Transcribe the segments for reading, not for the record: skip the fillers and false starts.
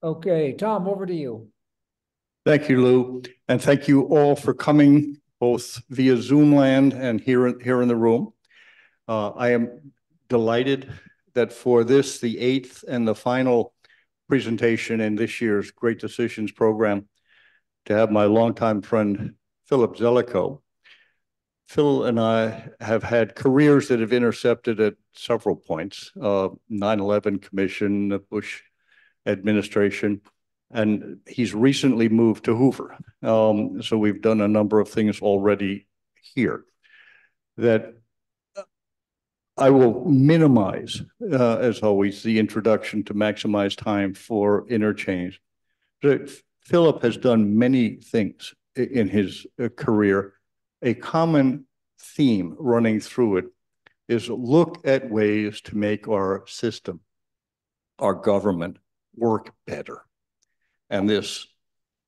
Okay, Tom, over to you. Thank you, Lou, and thank you all for coming, both via Zoom land and here in the room. I am delighted that for this, the eighth and the final presentation in this year's Great Decisions program, to have my longtime friend, Philip Zelikow. Phil and I have had careers that have intercepted at several points, 9/11 Commission, the Bush administration, and he's recently moved to Hoover. So we've done a number of things already here that I will minimize, as always, the introduction to maximize time for interchange. But Philip has done many things in his career. A common theme running through it is look at ways to make our system, our government, work better. And this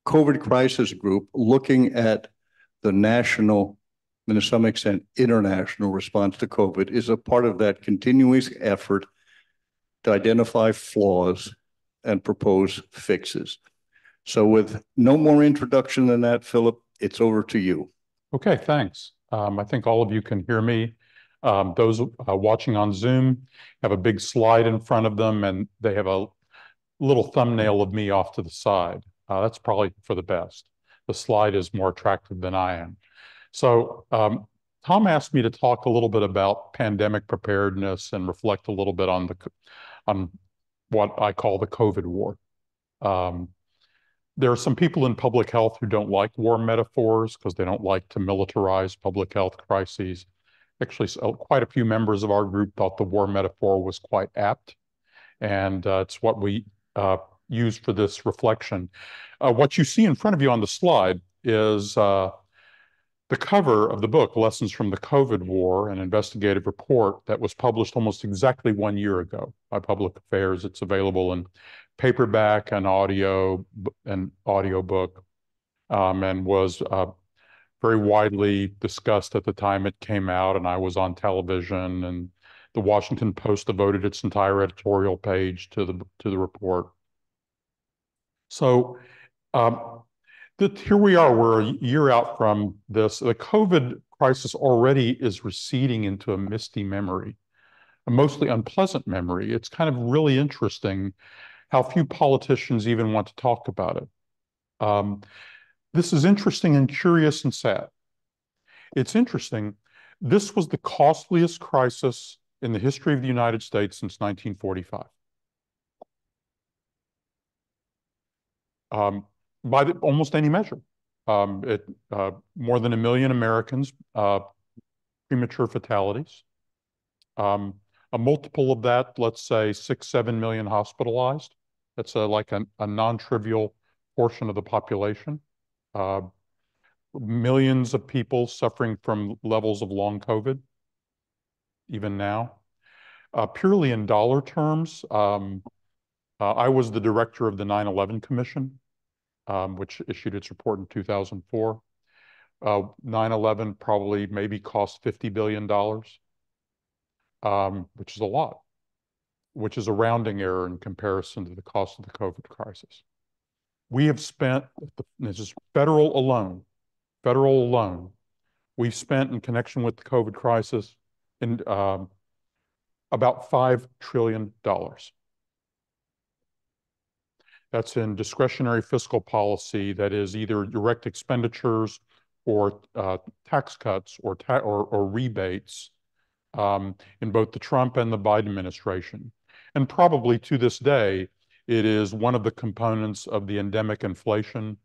COVID crisis group looking at the national and to some extent international response to COVID is a part of that continuous effort to identify flaws and propose fixes. So with no more introduction than that, Philip, it's over to you. Okay, thanks. I think all of you can hear me. Those watching on Zoom have a big slide in front of them, and they have a little thumbnail of me off to the side. That's probably for the best. The slide is more attractive than I am. So Tom asked me to talk a little bit about pandemic preparedness and reflect a little bit on what I call the COVID war. There are some people in public health who don't like war metaphors because they don't like to militarize public health crises. Actually, quite a few members of our group thought the war metaphor was quite apt, and it's what we used for this reflection. What you see in front of you on the slide is the cover of the book, Lessons from the COVID War, an investigative report that was published almost exactly 1 year ago by Public Affairs. It's available in paperback and audio and audiobook, and was very widely discussed at the time it came out, and I was on television, and the Washington Post devoted its entire editorial page to the report. So here we are, we're a year out from this. The COVID crisis already is receding into a misty memory, a mostly unpleasant memory. It's kind of really interesting how few politicians even want to talk about it. This is interesting and curious and sad. It's interesting. This was the costliest crisis in the history of the United States since 1945. By almost any measure. More than 1 million Americans, premature fatalities. A multiple of that, let's say 6-7 million hospitalized. That's like a non-trivial portion of the population. Millions of people suffering from levels of long COVID, even now. Purely in dollar terms, I was the director of the 9/11 Commission, which issued its report in 2004. 9/11 probably maybe cost $50 billion, which is a lot, which is a rounding error in comparison to the cost of the COVID crisis. We have spent, this is federal alone, we've spent in connection with the COVID crisis in about $5 trillion. That's in discretionary fiscal policy that is either direct expenditures or tax cuts or rebates in both the Trump and the Biden administration. And probably to this day, it is one of the components of the endemic inflation,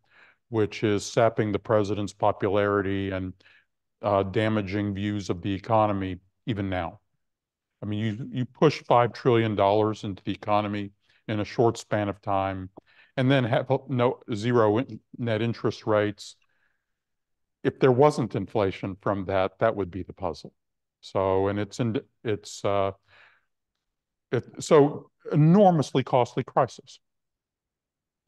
which is sapping the president's popularity and damaging views of the economy even now. I mean, you push $5 trillion into the economy in a short span of time, and then have zero net interest rates. If there wasn't inflation from that, that would be the puzzle. So, and it's so enormously costly crisis.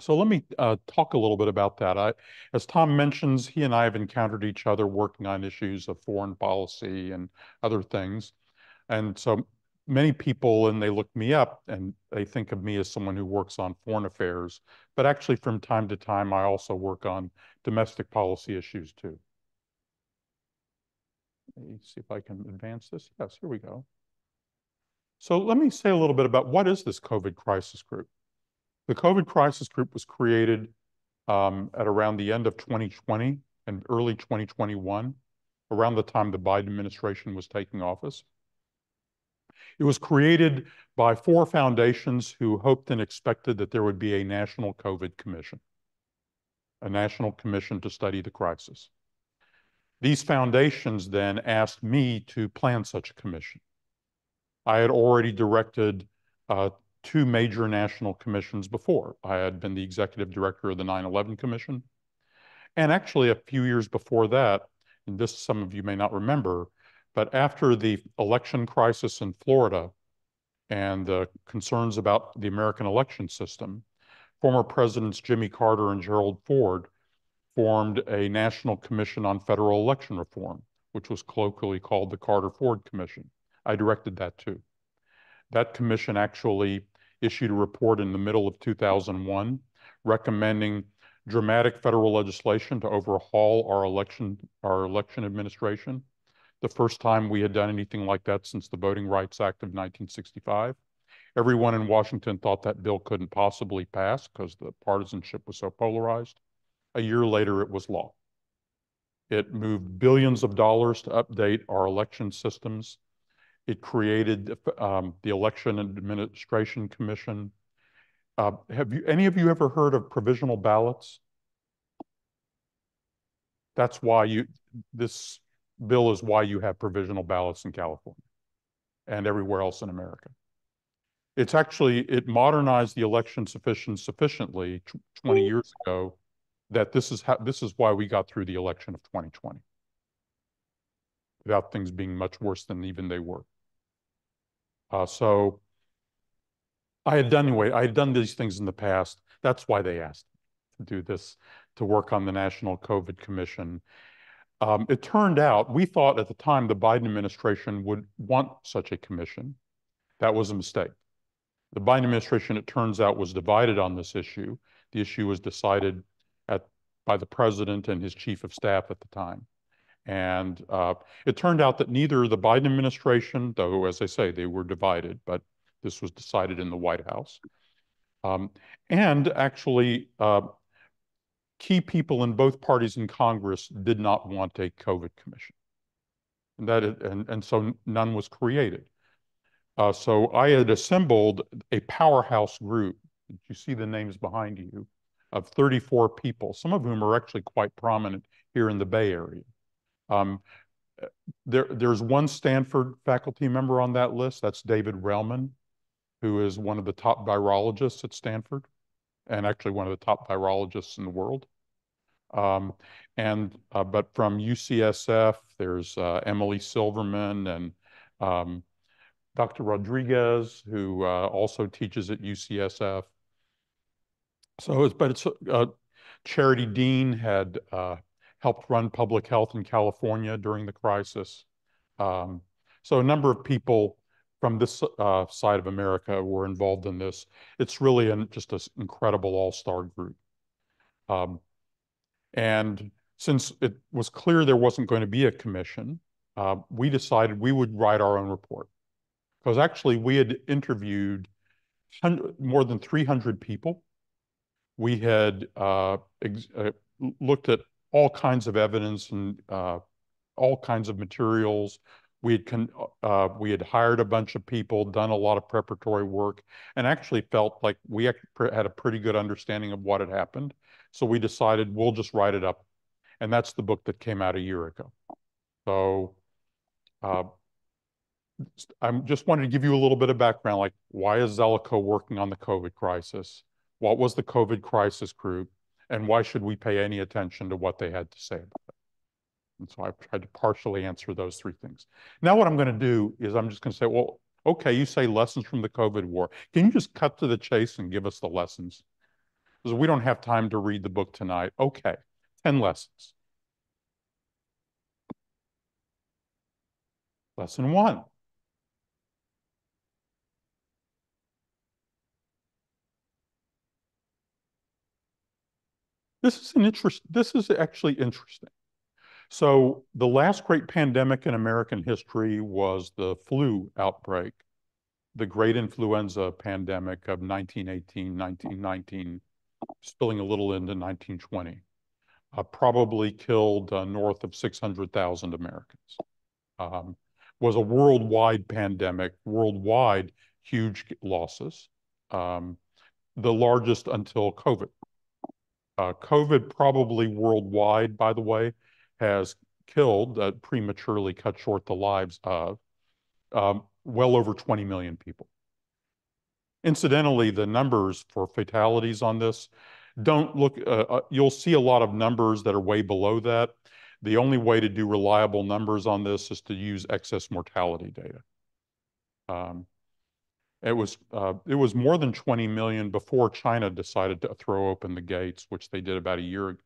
So let me talk a little bit about that. As Tom mentions, he and I have encountered each other working on issues of foreign policy and other things. And so many people, and they look me up and they think of me as someone who works on foreign affairs, but actually from time to time, I also work on domestic policy issues too. Let me see if I can advance this. Yes, here we go. So let me say a little bit about what is this COVID crisis group. The COVID crisis group was created at around the end of 2020 and early 2021, around the time the Biden administration was taking office. It was created by 4 foundations who hoped and expected that there would be a national COVID commission, a national commission to study the crisis. These foundations then asked me to plan such a commission. I had already directed 2 major national commissions before. I had been the executive director of the 9/11 Commission. And actually, a few years before that, and this some of you may not remember, but after the election crisis in Florida and the concerns about the American election system, former Presidents Jimmy Carter and Gerald Ford formed a National Commission on Federal Election Reform, which was colloquially called the Carter-Ford Commission. I directed that too. That commission actually issued a report in the middle of 2001 recommending dramatic federal legislation to overhaul our election administration. The first time we had done anything like that since the Voting Rights Act of 1965. Everyone in Washington thought that bill couldn't possibly pass because the partisanship was so polarized. A year later, it was law. It moved billions of dollars to update our election systems. It created the Election Administration Commission. Have any of you ever heard of provisional ballots? That's why this bill is why you have provisional ballots in California and everywhere else in America. It modernized the election sufficiently 20 years ago that this is why we got through the election of 2020 without things being much worse than even they were. So I had done these things in the past. That's why they asked me to do this, to work on the National COVID Commission. It turned out, we thought at the time the Biden administration would want such a commission. That was a mistake. The Biden administration, it turns out, was divided on this issue. The issue was decided by the president and his chief of staff at the time. And it turned out that neither the Biden administration, though, as I say, they were divided, but this was decided in the White House. And actually, key people in both parties in Congress did not want a COVID commission. And so none was created. So I had assembled a powerhouse group. You see the names behind you of 34 people, some of whom are actually quite prominent here in the Bay Area. There's one Stanford faculty member on that list. That's David Relman, who is one of the top virologists at Stanford, and actually one of the top virologists in the world. But from UCSF, there's Emily Silverman and Dr. Rodriguez, who also teaches at UCSF. Charity Dean had helped run public health in California during the crisis. So a number of people from this side of America were involved in this. It's really just an incredible all-star group. And since it was clear there wasn't going to be a commission, we decided we would write our own report. Because actually we had interviewed more than 300 people. We had looked at all kinds of evidence and all kinds of materials. We had hired a bunch of people, done a lot of preparatory work, and actually felt like we had a pretty good understanding of what had happened. So we decided we'll just write it up. And that's the book that came out a year ago. So I just wanted to give you a little bit of background, like why is Zellico working on the COVID crisis? What was the COVID crisis group? And why should we pay any attention to what they had to say about it? And so I've tried to partially answer those 3 things. Now what I'm going to do is I'm just going to say, well, okay, you say lessons from the COVID war. Can you just cut to the chase and give us the lessons? Because we don't have time to read the book tonight. Okay, 10 lessons. Lesson 1. This is actually interesting. So the last great pandemic in American history was the flu outbreak, the great influenza pandemic of 1918, 1919, spilling a little into 1920. Probably killed north of 600,000 Americans. Um, was a worldwide pandemic, worldwide huge losses, the largest until COVID. COVID probably worldwide, by the way, has killed, prematurely cut short the lives of well over 20 million people. Incidentally, the numbers for fatalities on this don't look, you'll see a lot of numbers that are way below that. The only way to do reliable numbers on this is to use excess mortality data. It was more than 20 million before China decided to throw open the gates, which they did about a year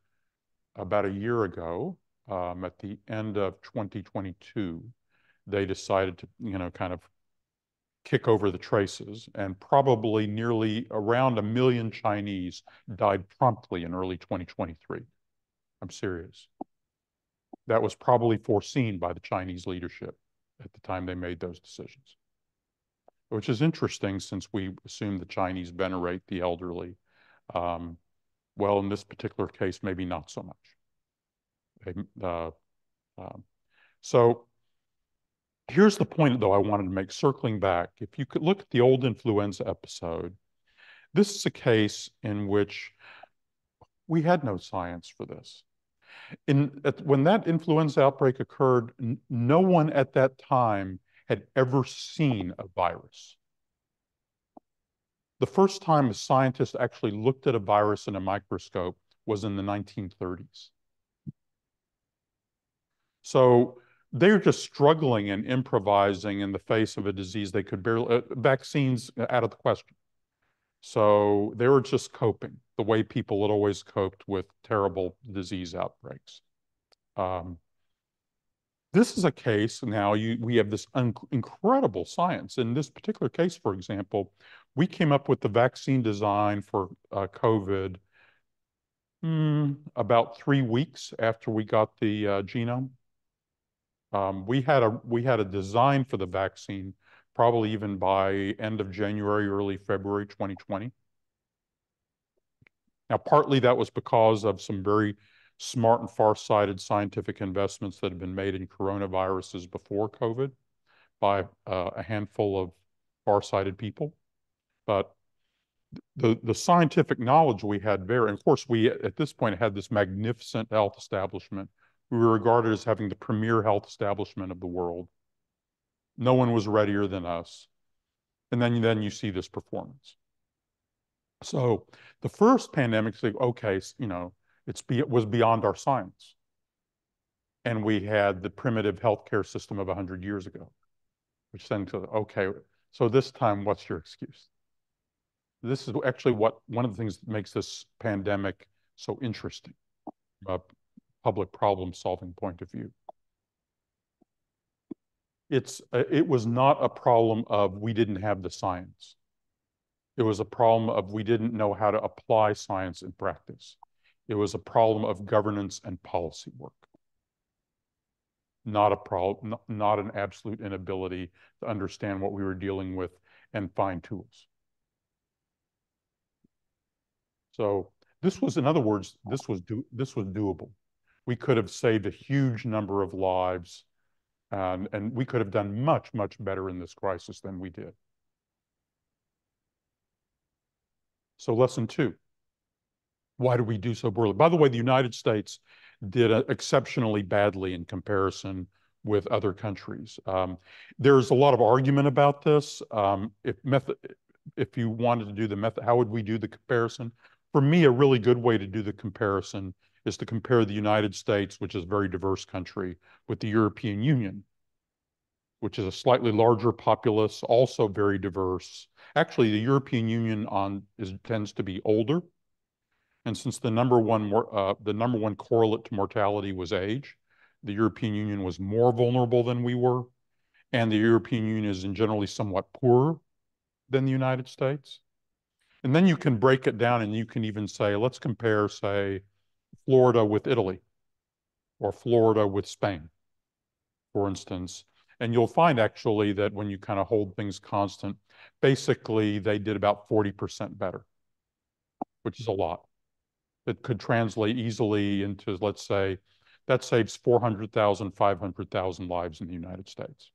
ago. At the end of 2022, they decided to, kind of kick over the traces, and probably nearly around 1 million Chinese died promptly in early 2023. I'm serious. That was probably foreseen by the Chinese leadership at the time they made those decisions, which is interesting since we assume the Chinese venerate the elderly. Well, in this particular case, maybe not so much. So here's the point, though, I wanted to make, circling back. If you could look at the old influenza episode, this is a case in which we had no science for this. When that influenza outbreak occurred, no one at that time had ever seen a virus. The first time a scientist actually looked at a virus in a microscope was in the 1930s. So they're just struggling and improvising in the face of a disease they could barely, vaccines out of the question. So they were just coping the way people had always coped with terrible disease outbreaks. This is a case now, we have this incredible science. In this particular case, for example, we came up with the vaccine design for COVID about 3 weeks after we got the genome. We had a design for the vaccine probably even by end of January, early February 2020. Now, partly that was because of some very smart and far-sighted scientific investments that have been made in coronaviruses before COVID by a handful of far-sighted people. But the scientific knowledge we had there, and of course we at this point had this magnificent health establishment. We were regarded as having the premier health establishment of the world. No one was readier than us. And then you see this performance. So the first pandemic, okay, it was beyond our science. And we had the primitive healthcare system of 100 years ago, which then said, okay, so this time, what's your excuse? This is actually one of the things that makes this pandemic so interesting from a public problem-solving point of view. It was not a problem of we didn't have the science. It was a problem of we didn't know how to apply science in practice. It was a problem of governance and policy work. Not a problem, not an absolute inability to understand what we were dealing with and find tools. So this was, in other words, this was doable. We could have saved a huge number of lives, and we could have done much, much better in this crisis than we did. So lesson 2, why did we do so poorly? By the way, the United States did exceptionally badly in comparison with other countries. There's a lot of argument about this. If you wanted to do the method, how would we do the comparison? For me, a really good way to do the comparison is to compare the United States, which is a very diverse country, with the European Union, which is a slightly larger populace, also very diverse. Actually, the European Union tends to be older. And since the number one correlate to mortality was age, the European Union was more vulnerable than we were. And the European Union is generally somewhat poorer than the United States. And then you can break it down and you can even say, let's compare, say, Florida with Italy or Florida with Spain, for instance. And you'll find actually that when you kind of hold things constant, basically they did about 40% better, which is a lot. It could translate easily into, let's say, that saves 400,000, 500,000 lives in the United States.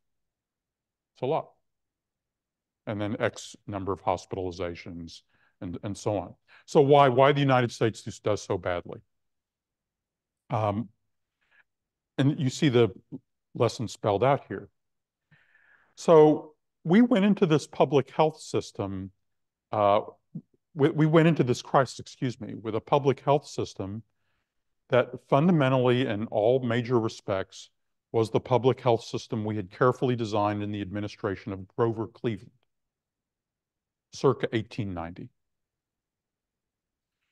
It's a lot. And then X number of hospitalizations and so on. So why the United States does so badly? And you see the lesson spelled out here. So we went into this public health system, we went into this crisis, excuse me, with a public health system that fundamentally, in all major respects, was the public health system we had carefully designed in the administration of Grover Cleveland, circa 1890.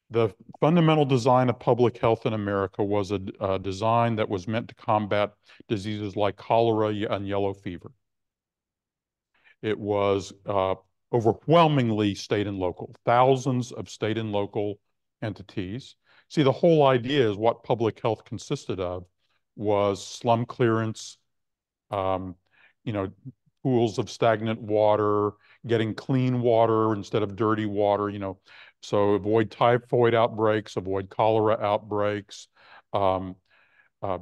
The fundamental design of public health in America was a design that was meant to combat diseases like cholera and yellow fever. It was overwhelmingly state and local, thousands of state and local entities. See, the whole idea is what public health consisted of was slum clearance, um, you know, pools of stagnant water, getting clean water instead of dirty water, so avoid typhoid outbreaks, avoid cholera outbreaks. Um, uh,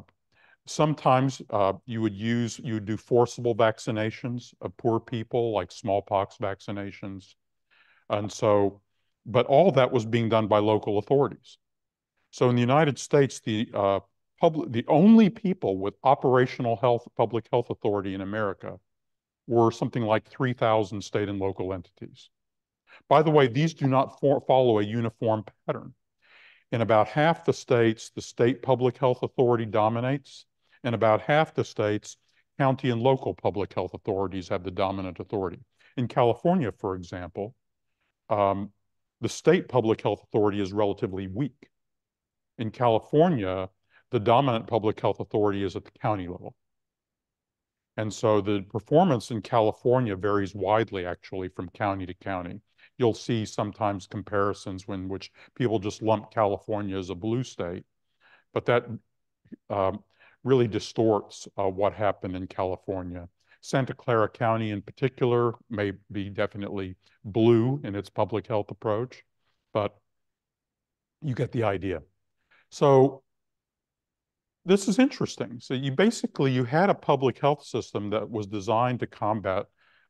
Sometimes you would do forcible vaccinations of poor people, like smallpox vaccinations. And so, but all that was being done by local authorities. So in the United States, the only people with operational public health authority in America were something like 3,000 state and local entities. By the way, these do not follow a uniform pattern. In about half the states, the state public health authority dominates. In about half the states, county and local public health authorities have the dominant authority. In California, for example, the state public health authority is relatively weak. In California, the dominant public health authority is at the county level. And so the performance in California varies widely, actually, from county to county. You'll see sometimes comparisons in which people just lump California as a blue state, but that really distorts what happened in California. Santa Clara County in particular may be definitely blue in its public health approach, but you get the idea. So this is interesting. So you had a public health system that was designed to combat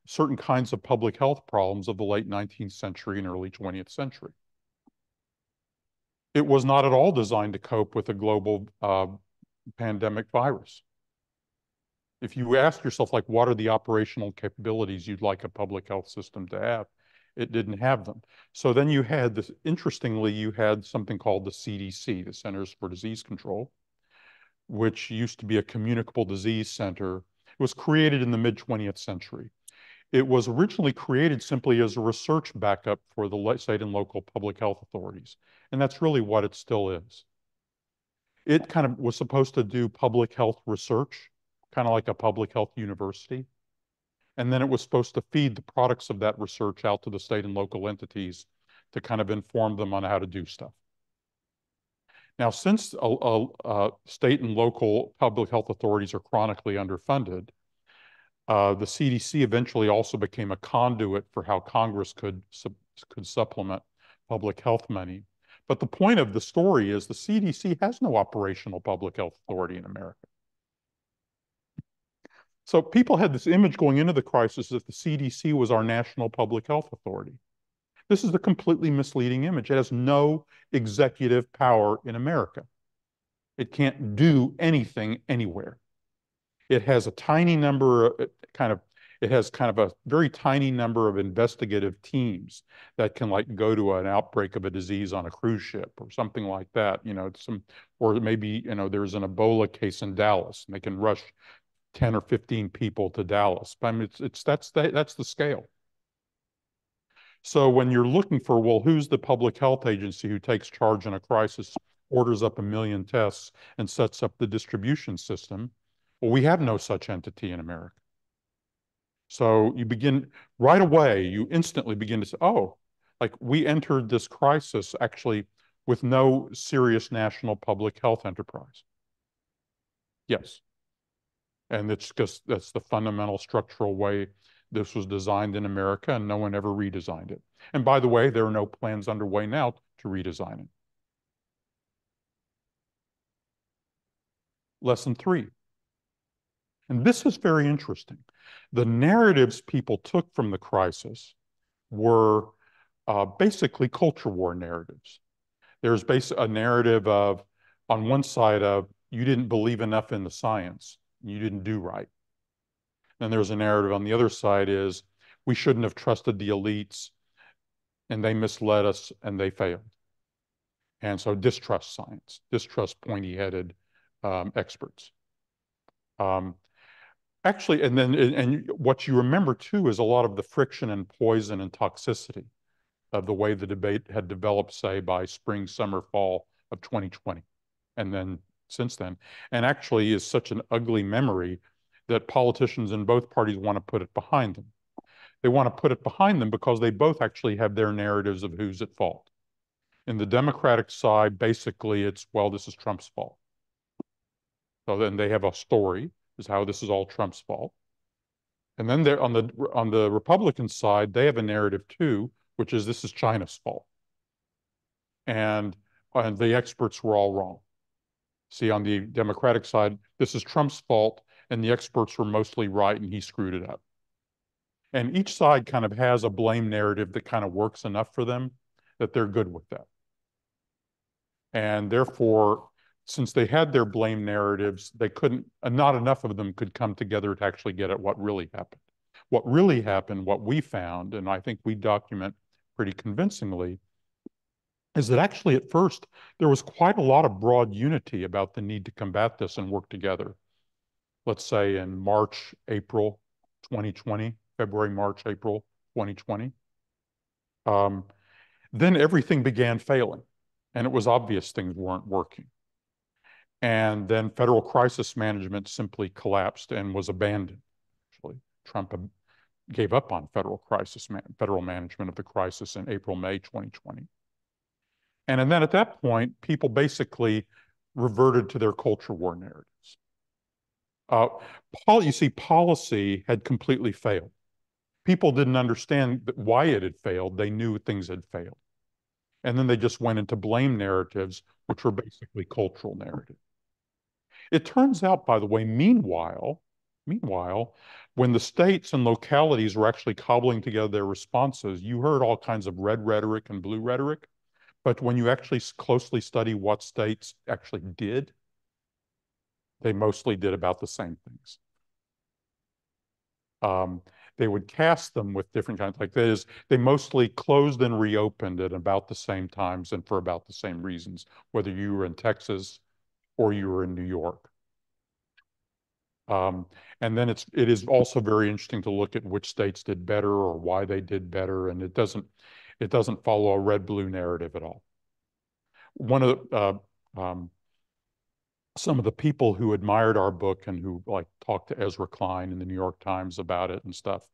certain kinds of public health problems of the late 19th century and early 20th century. It was not at all designed to cope with a global pandemic virus. If you ask yourself, like, what are the operational capabilities you'd like a public health system to have? It didn't have them. So then you had this, interestingly, you had something called the CDC, the Centers for Disease Control, which used to be a communicable disease center. It was created in the mid-20th century. It was originally created simply as a research backup for the state and local public health authorities. And that's really what it still is. It kind of was supposed to do public health research, kind of like a public health university. And then it was supposed to feed the products of that research out to the state and local entities to kind of inform them on how to do stuff. Now, since state and local public health authorities are chronically underfunded, the CDC eventually also became a conduit for how Congress could supplement public health money. But the point of the story is the CDC has no operational public health authority in America. So people had this image going into the crisis that the CDC was our national public health authority. This is a completely misleading image. It has no executive power in America. It can't do anything anywhere. It has a tiny number of it has kind of a very tiny number of investigative teams that can, like, go to an outbreak of a disease on a cruise ship or something like that, or maybe, there's an Ebola case in Dallas and they can rush 10 or 15 people to Dallas. But I mean, that's the scale. So when you're looking for, well, who's the public health agency who takes charge in a crisis, orders up 1 million tests, and sets up the distribution system? Well, we have no such entity in America. So you begin right away, you instantly begin to say, oh, like, we entered this crisis actually with no serious national public health enterprise. Yes. And it's just, that's the fundamental structural way this was designed in America, and no one ever redesigned it. And by the way, there are no plans underway now to redesign it. Lesson 3. And this is very interesting. The narratives people took from the crisis were basically culture war narratives. There's a narrative of, on one side of, you didn't believe enough in the science, you didn't do right. Then there's a narrative on the other side is, we shouldn't have trusted the elites and they misled us and they failed. And so distrust science, distrust pointy-headed experts. Actually, and what you remember too is a lot of the friction and poison and toxicity of the way the debate had developed, say, by spring, summer, fall of 2020, and then since then. And actually is such an ugly memory that politicians in both parties want to put it behind them. They want to put it behind them because they both actually have their narratives of who's at fault. In the Democratic side, basically it's, well, this is Trump's fault. So then they have a story, is how this is all Trump's fault. And then they're on the Republican side, they have a narrative too, which is this is China's fault. And the experts were all wrong. See, on the Democratic side, this is Trump's fault, and the experts were mostly right, and he screwed it up. And each side kind of has a blame narrative that kind of works enough for them that they're good with that. And therefore, since they had their blame narratives, they couldn't, not enough of them could come together to actually get at what really happened. What really happened, what we found, and I think we document pretty convincingly, is that actually at first there was quite a lot of broad unity about the need to combat this and work together. Let's say in March, April 2020, February, March, April 2020. Then everything began failing, and it was obvious things weren't working. And then federal crisis management simply collapsed and was abandoned. Actually, Trump gave up on federal management of the crisis in April, May 2020. And then at that point, people basically reverted to their culture war narratives. You see, policy had completely failed. People didn't understand why it had failed. They knew things had failed. And then they just went into blame narratives, which were basically cultural narratives. It turns out, by the way, meanwhile, when the states and localities were actually cobbling together their responses, you heard all kinds of red rhetoric and blue rhetoric. But when you actually closely study what states actually did, they mostly did about the same things. They would cast them with different kinds, like that is, they mostly closed and reopened at about the same times and for about the same reasons, whether you were in Texas or you were in New York. And then it is also very interesting to look at which states did better or why they did better, and it doesn't follow a red-blue narrative at all. One of the some of the people who admired our book and who like talked to Ezra Klein in the New York Times about it and stuff,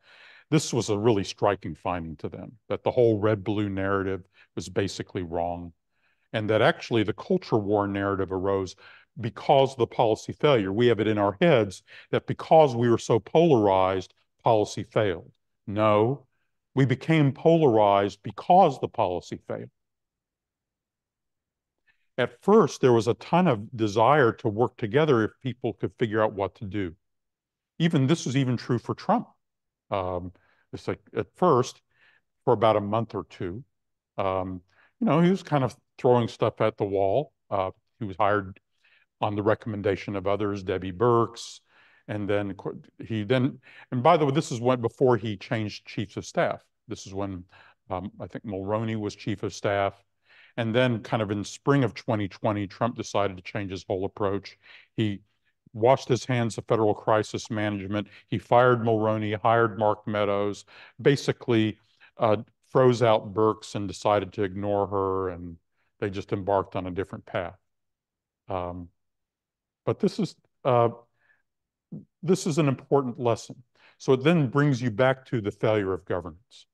this was a really striking finding to them, that the whole red-blue narrative was basically wrong, and that actually the culture war narrative arose because of the policy failure. We have it in our heads that because we were so polarized, policy failed. No, we became polarized because the policy failed. At first, there was a ton of desire to work together if people could figure out what to do. This was even true for Trump. It's like at first, for about a month or two, he was kind of throwing stuff at the wall. He was hired on the recommendation of others, Debbie Birx, and then and by the way, this is before he changed chiefs of staff. This is when I think Mulroney was chief of staff. And then kind of in spring of 2020, Trump decided to change his whole approach. He washed his hands of federal crisis management. He fired Mulroney, hired Mark Meadows, basically froze out Birx and decided to ignore her, and they just embarked on a different path. But this is an important lesson. So it then brings you back to the failure of governance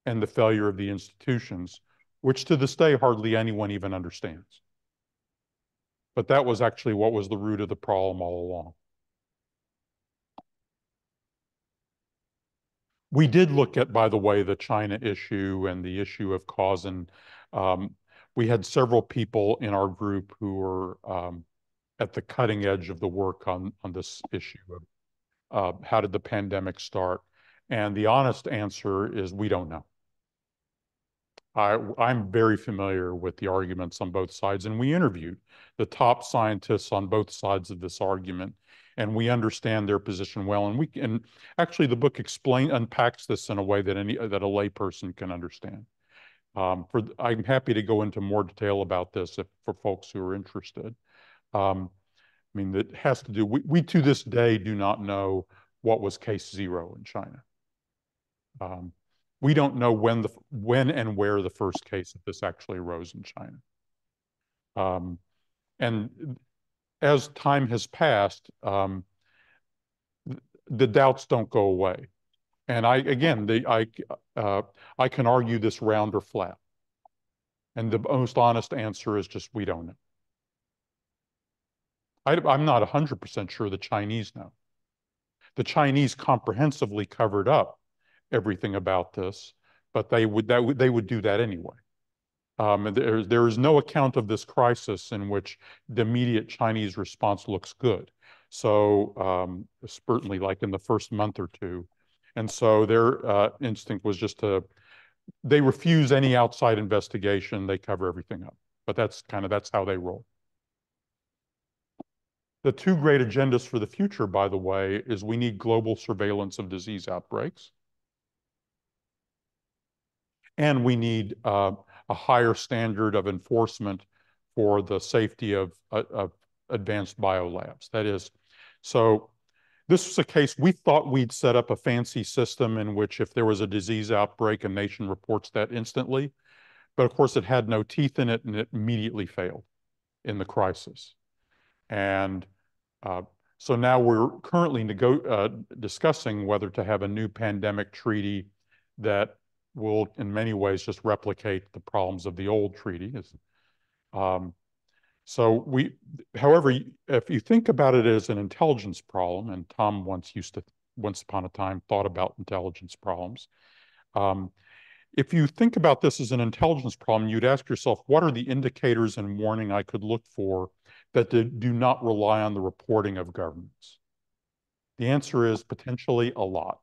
and the failure of the institutions, which to this day hardly anyone even understands. But that was actually what was the root of the problem all along. We did look at, by the way, the China issue and the issue of cause, and we had several people in our group who were at the cutting edge of the work on this issue of how did the pandemic start? And the honest answer is we don't know. I'm very familiar with the arguments on both sides, and we interviewed the top scientists on both sides of this argument, and we understand their position well. And actually the book unpacks this in a way that a layperson can understand. I'm happy to go into more detail about this for folks who are interested. I mean, it has to do, we to this day do not know what was case zero in China. We don't know when and where the first case of this actually arose in China. And as time has passed, the doubts don't go away. And I can argue this round or flat. And the most honest answer is just we don't know. I'm not 100% sure the Chinese know. The Chinese comprehensively covered up everything about this, but they would do that anyway. There is no account of this crisis in which the immediate Chinese response looks good. So certainly like in the first month or two. And so their instinct was just they refuse any outside investigation. They cover everything up. But that's how they roll. The two great agendas for the future, by the way, is we need global surveillance of disease outbreaks. And we need a higher standard of enforcement for the safety of advanced biolabs. That is, so this was a case, we thought we'd set up a fancy system in which if there was a disease outbreak, a nation reports that instantly. But of course, it had no teeth in it, and it immediately failed in the crisis. And so now we're currently discussing whether to have a new pandemic treaty that will, in many ways, just replicate the problems of the old treaty. However, if you think about it as an intelligence problem, and Tom once upon a time thought about intelligence problems, if you think about this as an intelligence problem, you'd ask yourself, what are the indicators and warning I could look for that do not rely on the reporting of governments? The answer is potentially a lot.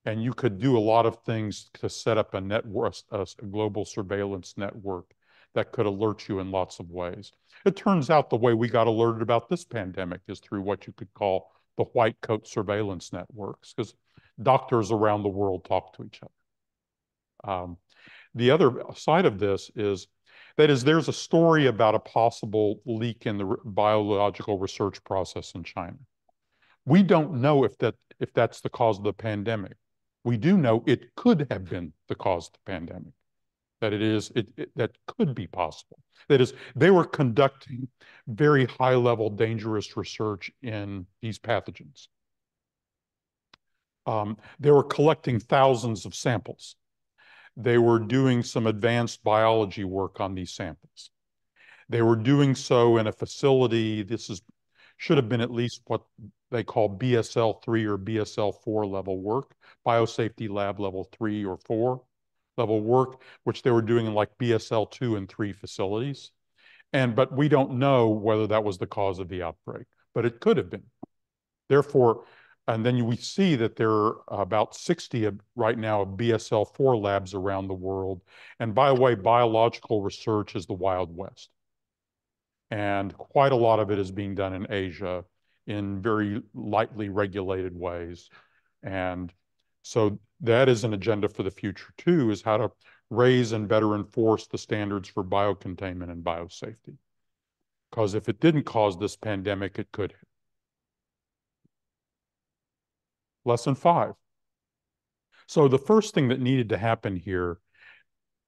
And you could do a lot of things to set up a network, a global surveillance network that could alert you in lots of ways. It turns out the way we got alerted about this pandemic is through what you could call the white coat surveillance networks, because doctors around the world talk to each other. The other side of this is, there's a story about a possible leak in the biological research process in China. We don't know if that's the cause of the pandemic. We do know it could have been the cause of the pandemic. That that could be possible. That is, they were conducting very high-level dangerous research in these pathogens. They were collecting thousands of samples. They were doing some advanced biology work on these samples. They were doing so in a facility, should have been at least what they call BSL-3 or BSL-4 level work, biosafety lab level 3 or 4 level work, which they were doing in like BSL-2 and 3 facilities. But we don't know whether that was the cause of the outbreak, but it could have been. Therefore, and then we see that there are about 60 right now of BSL-4 labs around the world. And by the way, biological research is the Wild West. And quite a lot of it is being done in Asia in very lightly regulated ways. And so that is an agenda for the future too, is how to raise and better enforce the standards for biocontainment and biosafety. Because if it didn't cause this pandemic, it could. Lesson 5. So the first thing that needed to happen here,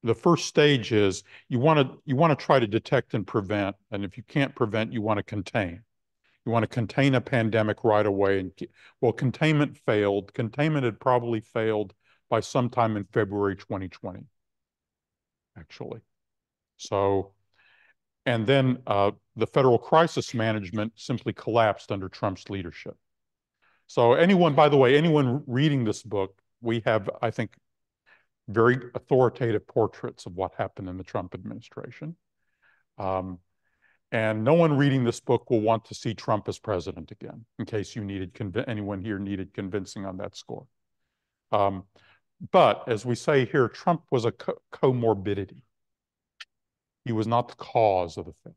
the first stage is you want to try to detect and prevent. And if you can't prevent, you want to contain. You want to contain a pandemic right away. Well, containment failed. Containment had probably failed by sometime in February 2020. actually. So, and then the federal crisis management simply collapsed under Trump's leadership. So anyone, by the way, anyone reading this book, we have, I think, very authoritative portraits of what happened in the Trump administration. And no one reading this book will want to see Trump as president again, in case you needed anyone here needed convincing on that score. But as we say here, Trump was a comorbidity. He was not the cause of the thing.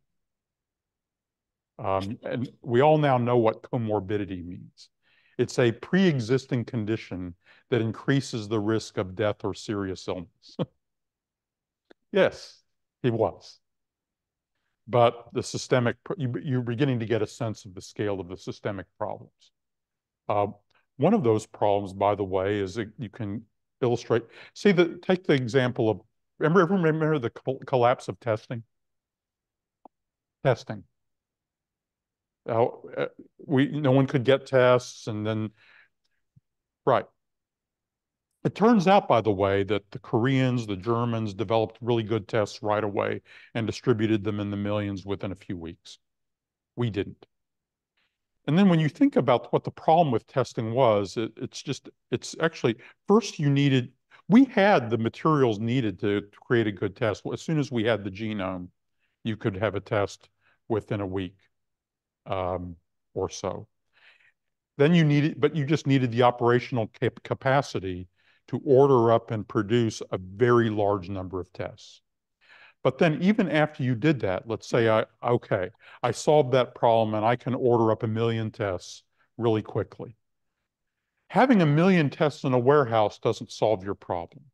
And we all now know what comorbidity means. It's a pre-existing condition that increases the risk of death or serious illness. Yes, he was. But the systemic, you're beginning to get a sense of the scale of the systemic problems. One of those problems, by the way, is that you can illustrate, take the example of, remember the collapse of testing? Testing. No one could get tests, and then, right. It turns out, by the way, that the Koreans, the Germans developed really good tests right away and distributed them in the millions within a few weeks. We didn't. And then when you think about what the problem with testing was, it's actually, first we had the materials needed to create a good test. As soon as we had the genome, you could have a test within a week or so. Then you just needed the operational capacity to order up and produce a very large number of tests. But then even after you did that, let's say, I solved that problem and I can order up 1 million tests really quickly. Having 1 million tests in a warehouse doesn't solve your problem.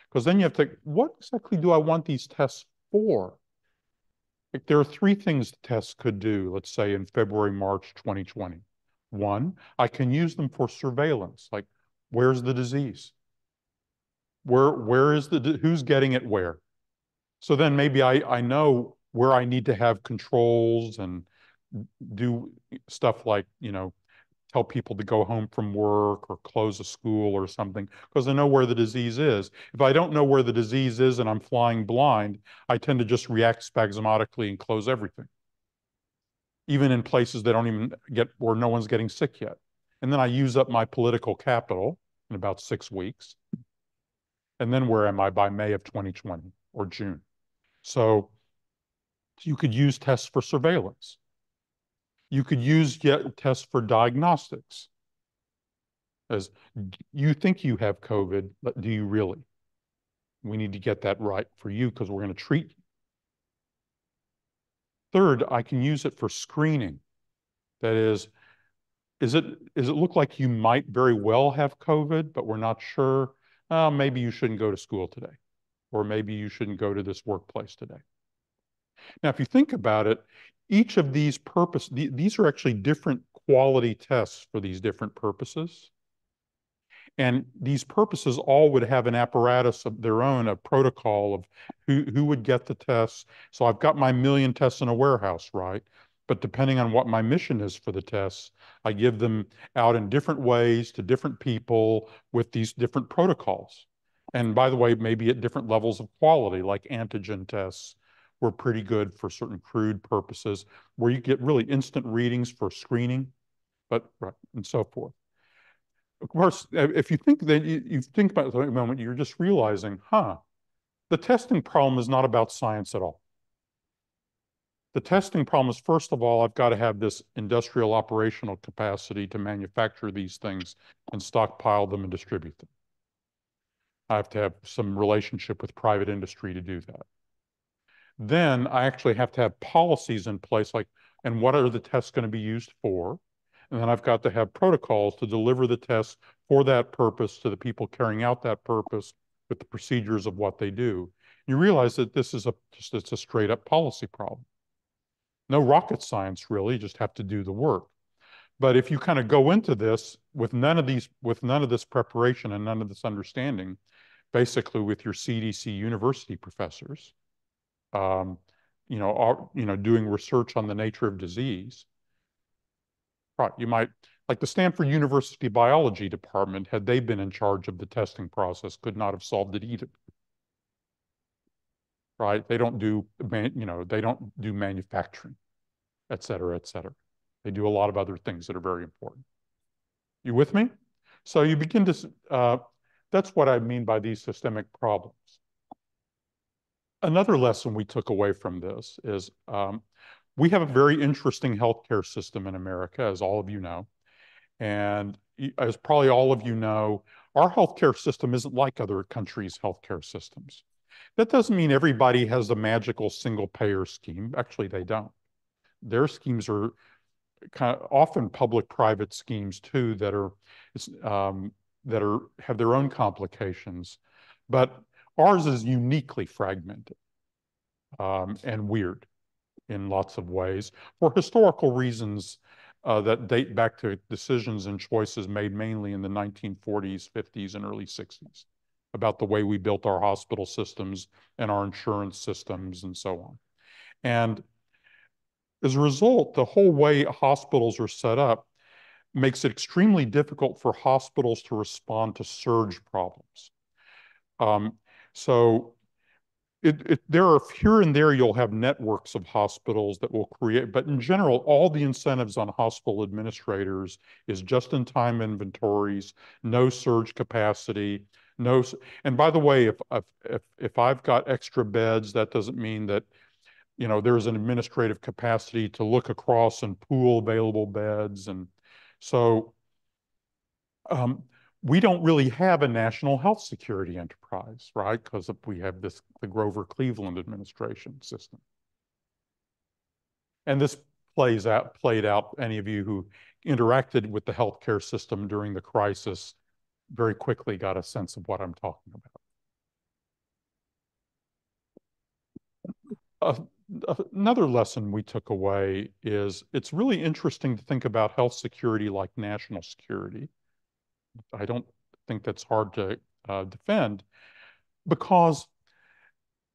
Because then you have to, what exactly do I want these tests for? Like, there are 3 things the tests could do, let's say in February, March 2020. 1, I can use them for surveillance, like where's the disease? Who's getting it where? So then maybe I know where I need to have controls and do stuff like, tell people to go home from work or close a school or something, because I know where the disease is. If I don't know where the disease is and I'm flying blind, I tend to just react spasmodically and close everything, even in places that don't even where no one's getting sick yet. And then I use up my political capital in about 6 weeks. And then where am I by May of 2020 or June? So you could use tests for surveillance. You could use tests for diagnostics. As you think you have COVID, but do you really? We need to get that right for you because we're going to treat you. Third, I can use it for screening. That is it look like you might very well have COVID, but we're not sure? Maybe you shouldn't go to school today, or maybe you shouldn't go to this workplace today. Now, if you think about it, each of these these are actually different quality tests for these different purposes. And these purposes all would have an apparatus of their own, a protocol of who would get the tests. So I've got my 1 million tests in a warehouse, right? But depending on what my mission is for the tests, I give them out in different ways to different people with these different protocols. And by the way, maybe at different levels of quality, like antigen tests were pretty good for certain crude purposes, where you get really instant readings for screening, but right, and so forth. Of course, if you think that you think about it for a moment, you're just realizing, the testing problem is not about science at all. The testing problem is, first of all, I've got to have this industrial operational capacity to manufacture these things and stockpile them and distribute them. I have to have some relationship with private industry to do that. Then I actually have to have policies in place, like, and what are the tests going to be used for? And then I've got to have protocols to deliver the tests for that purpose to the people carrying out that purpose with the procedures of what they do. You realize that this is it's a straight up policy problem. No rocket science, really, you just have to do the work. But if you kind of go into this with none of this preparation and none of this understanding, basically with your CDC university professors, doing research on the nature of disease, right, you might, like the Stanford University biology department, had they been in charge of the testing process, could not have solved it either. right? They don't do, they don't do manufacturing, et cetera, et cetera. They do a lot of other things that are very important. You with me? So you begin to, that's what I mean by these systemic problems. Another lesson we took away from this is we have a very interesting healthcare system in America, as all of you know. And as probably all of you know, our healthcare system isn't like other countries' healthcare systems. That doesn't mean everybody has a magical single payer scheme. Actually, they don't. Their schemes are kind of often public-private schemes too that are have their own complications, but ours is uniquely fragmented and weird in lots of ways for historical reasons that date back to decisions and choices made mainly in the 1940s, 50s, and early 60s about the way we built our hospital systems and our insurance systems and so on. And as a result, the whole way hospitals are set up makes it extremely difficult for hospitals to respond to surge problems. So there are here and there you'll have networks of hospitals that will create, but in general, all the incentives on hospital administrators is just-in-time inventories, no surge capacity, no. And by the way, if I've got extra beds, that doesn't mean that there's an administrative capacity to look across and pool available beds, and so um, we don't really have a national health security enterprise, right? Because we have the Grover Cleveland administration system. And this played out, any of you who interacted with the healthcare system during the crisis very quickly got a sense of what I'm talking about. Another lesson we took away is it's really interesting to think about health security like national security. I don't think that's hard to defend because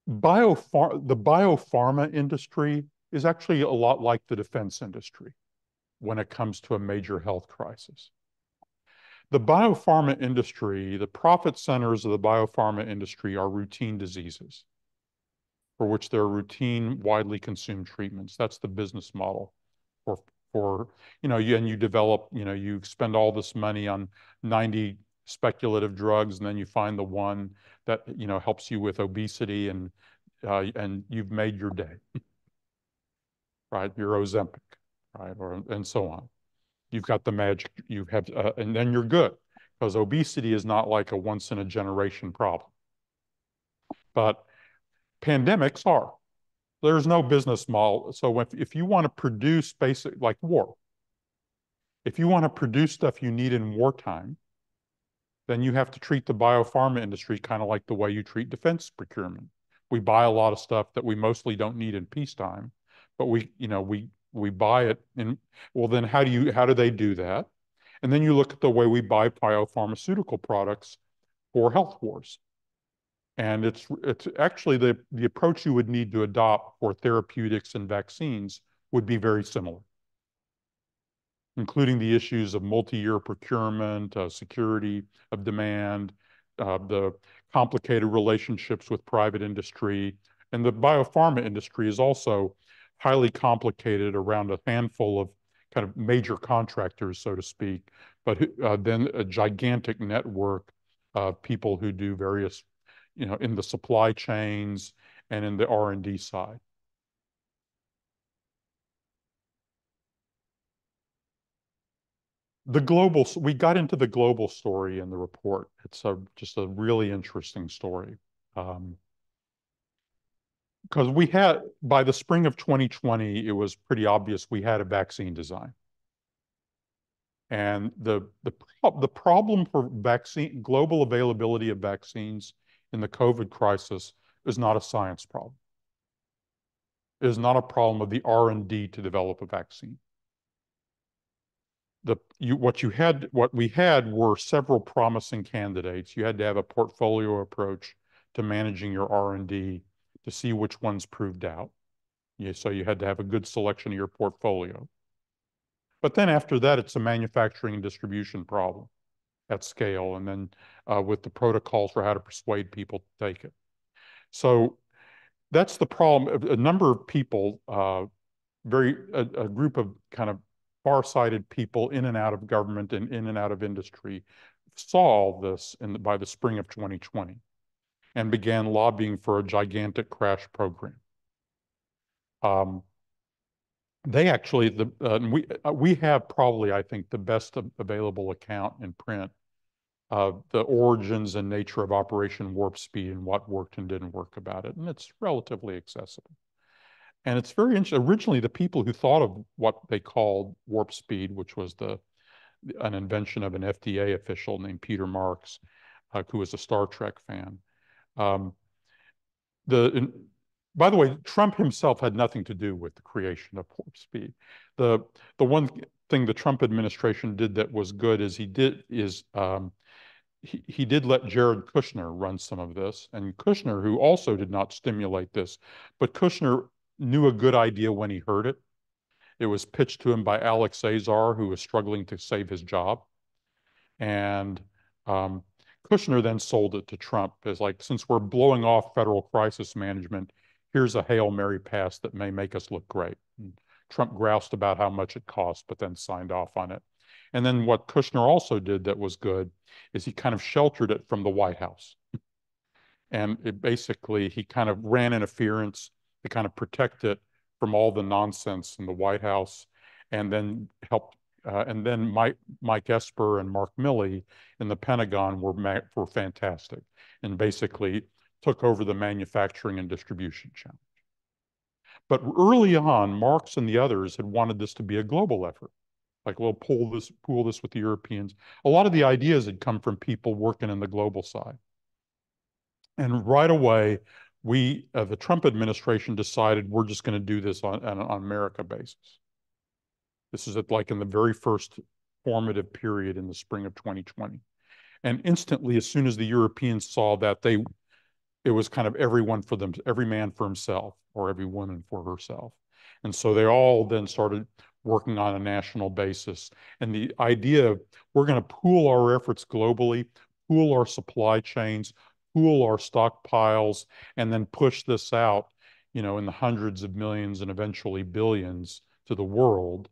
the biopharma industry is actually a lot like the defense industry when it comes to a major health crisis. The biopharma industry, the profit centers of the biopharma industry are routine diseases for which there are routine, widely consumed treatments. That's the business model for and you develop, you spend all this money on 90 speculative drugs, and then you find the one that, helps you with obesity, and you've made your day, right? Your Ozempic, right? And so on. You've got the magic, and then you're good, because obesity is not like a once in a generation problem. But pandemics are. There's no business model. So if you want to produce basic, like war, if you want to produce stuff you need in wartime, then you have to treat the biopharma industry kind of like the way you treat defense procurement. We buy a lot of stuff that we mostly don't need in peacetime, but we buy it in, well, then how do they do that? And then you look at the way we buy biopharmaceutical products for health wars. And it's actually the approach you would need to adopt for therapeutics and vaccines would be very similar, including the issues of multi-year procurement, security of demand, the complicated relationships with private industry. And the biopharma industry is also highly complicated around a handful of kind of major contractors, so to speak, but then a gigantic network of people who do various, in the supply chains and in the R&D side. We got into the global story in the report. It's just a really interesting story. Because by the spring of 2020, it was pretty obvious we had a vaccine design. And the problem for global availability of vaccines in the COVID crisis is not a science problem. It is not a problem of the R&D to develop a vaccine. What we had were several promising candidates. You had to have a portfolio approach to managing your R&D to see which ones proved out. So you had to have a good selection of your portfolio. But then after that, it's a manufacturing and distribution problem at scale, and then with the protocols for how to persuade people to take it. So That's the problem. A number of people, a group of kind of far-sighted people in and out of government and in and out of industry saw all this by the spring of 2020 and began lobbying for a gigantic crash program. They actually, we have probably, I think, the best available account in print of the origins and nature of Operation Warp Speed and what worked and didn't work about it. And it's relatively accessible. And it's very interesting. Originally, the people who thought of what they called Warp Speed, which was an invention of an FDA official named Peter Marks, who was a Star Trek fan. Um, by the way, Trump himself had nothing to do with the creation of Warp Speed. The one thing the Trump administration did that was good is he did let Jared Kushner run some of this, and Kushner, who also did not stimulate this, but Kushner knew a good idea when he heard it. It was pitched to him by Alex Azar, who was struggling to save his job. And Kushner then sold it to Trump as like, since we're blowing off federal crisis management, here's a Hail Mary pass that may make us look great. And Trump groused about how much it cost, but then signed off on it. And then what Kushner also did that was good is he kind of sheltered it from the White House. And he kind of ran interference to kind of protect it from all the nonsense in the White House, and then and then Mike Esper and Mark Milley in the Pentagon were fantastic and basically took over the manufacturing and distribution challenge. But early on, Marx and the others had wanted this to be a global effort. Like, we'll pool this with the Europeans. A lot of the ideas had come from people working in the global side. And right away, the Trump administration decided we're just going to do this on an America basis. This is like in the very first formative period in the spring of 2020. And instantly, as soon as the Europeans saw that, it was kind of every man for himself, or every woman for herself. And so they all then started working on a national basis. And the idea of we're going to pool our efforts globally, pool our supply chains, pool our stockpiles, and then push this out, in the hundreds of millions and eventually billions to the world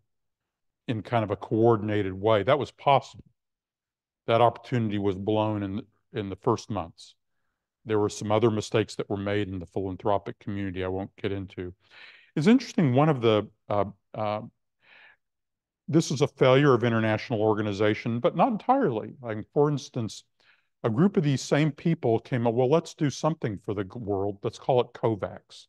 in kind of a coordinated way. That was possible. That opportunity was blown in the first months. There were some other mistakes that were made in the philanthropic community I won't get into. It's interesting, this is a failure of international organization, but not entirely. Like, for instance, a group of these same people came up, well, let's do something for the world. Let's call it COVAX.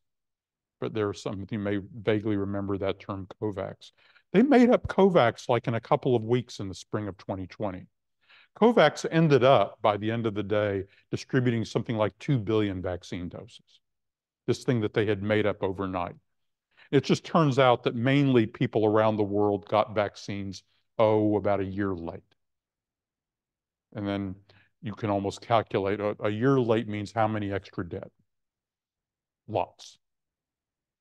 But there's some, you may vaguely remember that term, COVAX. They made up COVAX like in a couple of weeks in the spring of 2020. COVAX ended up, by the end of the day, distributing something like 2 billion vaccine doses. This thing that they had made up overnight. It just turns out that mainly people around the world got vaccines, about a year late. And then you can almost calculate a year late means how many extra dead? Lots.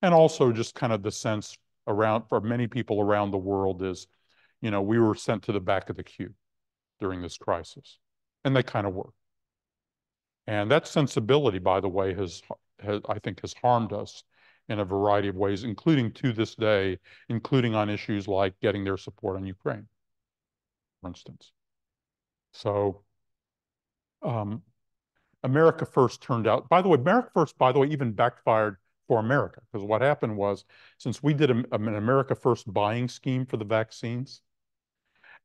And also just kind of the sense for many people around the world is, we were sent to the back of the queue during this crisis. And they kind of were. And that sensibility, by the way, I think has harmed us in a variety of ways, including to this day, including on issues like getting their support on Ukraine, for instance. So America First turned out, by the way, America First, even backfired for America, because what happened was, since we did an America First buying scheme for the vaccines,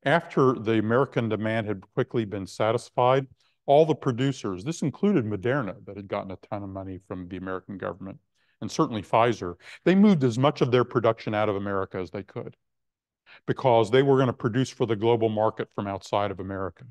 after the American demand had quickly been satisfied, all the producers, this included Moderna, that had gotten a ton of money from the American government, and certainly Pfizer, they moved as much of their production out of America as they could, because they were going to produce for the global market from outside of America.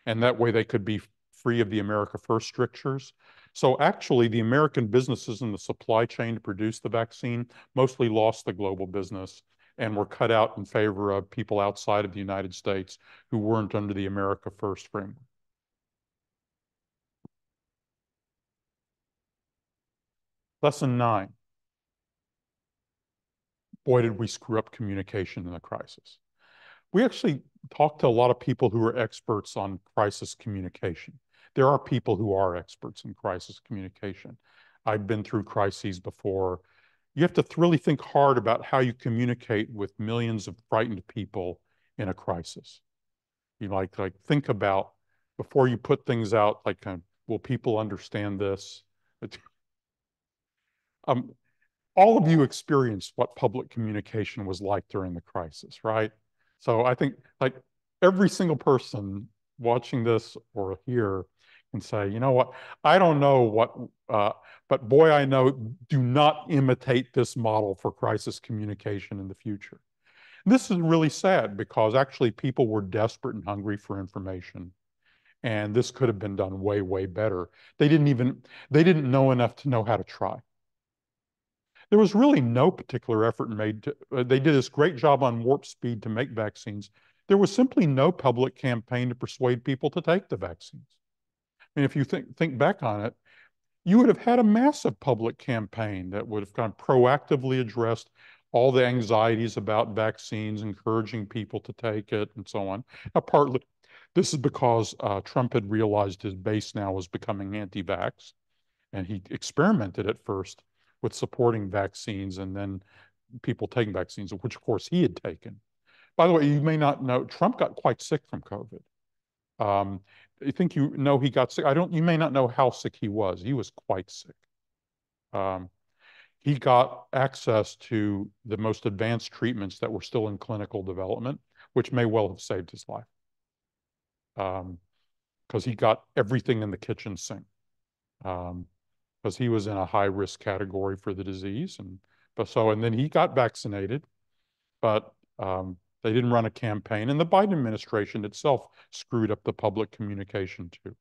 And that way they could be free of the America First strictures. So actually, the American businesses in the supply chain to produce the vaccine mostly lost the global business and were cut out in favor of people outside of the United States who weren't under the America First framework. Lesson 9. Boy, did we screw up communication in the crisis. We actually talked to a lot of people who are experts on crisis communication. There are people who are experts in crisis communication. I've been through crises before. You have to really think hard about how you communicate with millions of frightened people in a crisis. You like think about before you put things out, like, will people understand this? Um, all of you experienced what public communication was like during the crisis, right? So I think like every single person watching this or here can say, you know what, I don't know what, but boy, I know, do not imitate this model for crisis communication in the future. This is really sad because actually people were desperate and hungry for information. And this could have been done way, way better. They didn't know enough to know how to try. There was really no particular effort made to, they did this great job on warp speed to make vaccines. There was simply no public campaign to persuade people to take the vaccines. I mean, if you think back on it, you would have had a massive public campaign that would have kind of proactively addressed all the anxieties about vaccines, encouraging people to take it, and so on. Now, partly, this is because Trump had realized his base now was becoming anti-vax, and he experimented at first with supporting vaccines and then people taking vaccines, which of course he had taken. By the way, you may not know, Trump got quite sick from COVID. I think you know he got sick. You may not know how sick he was. He was quite sick. Um, he got access to the most advanced treatments that were still in clinical development, which may well have saved his life. Because he got everything in the kitchen sink. Because he was in a high risk category for the disease. And then he got vaccinated, but they didn't run a campaign. And the Biden administration itself screwed up the public communication too.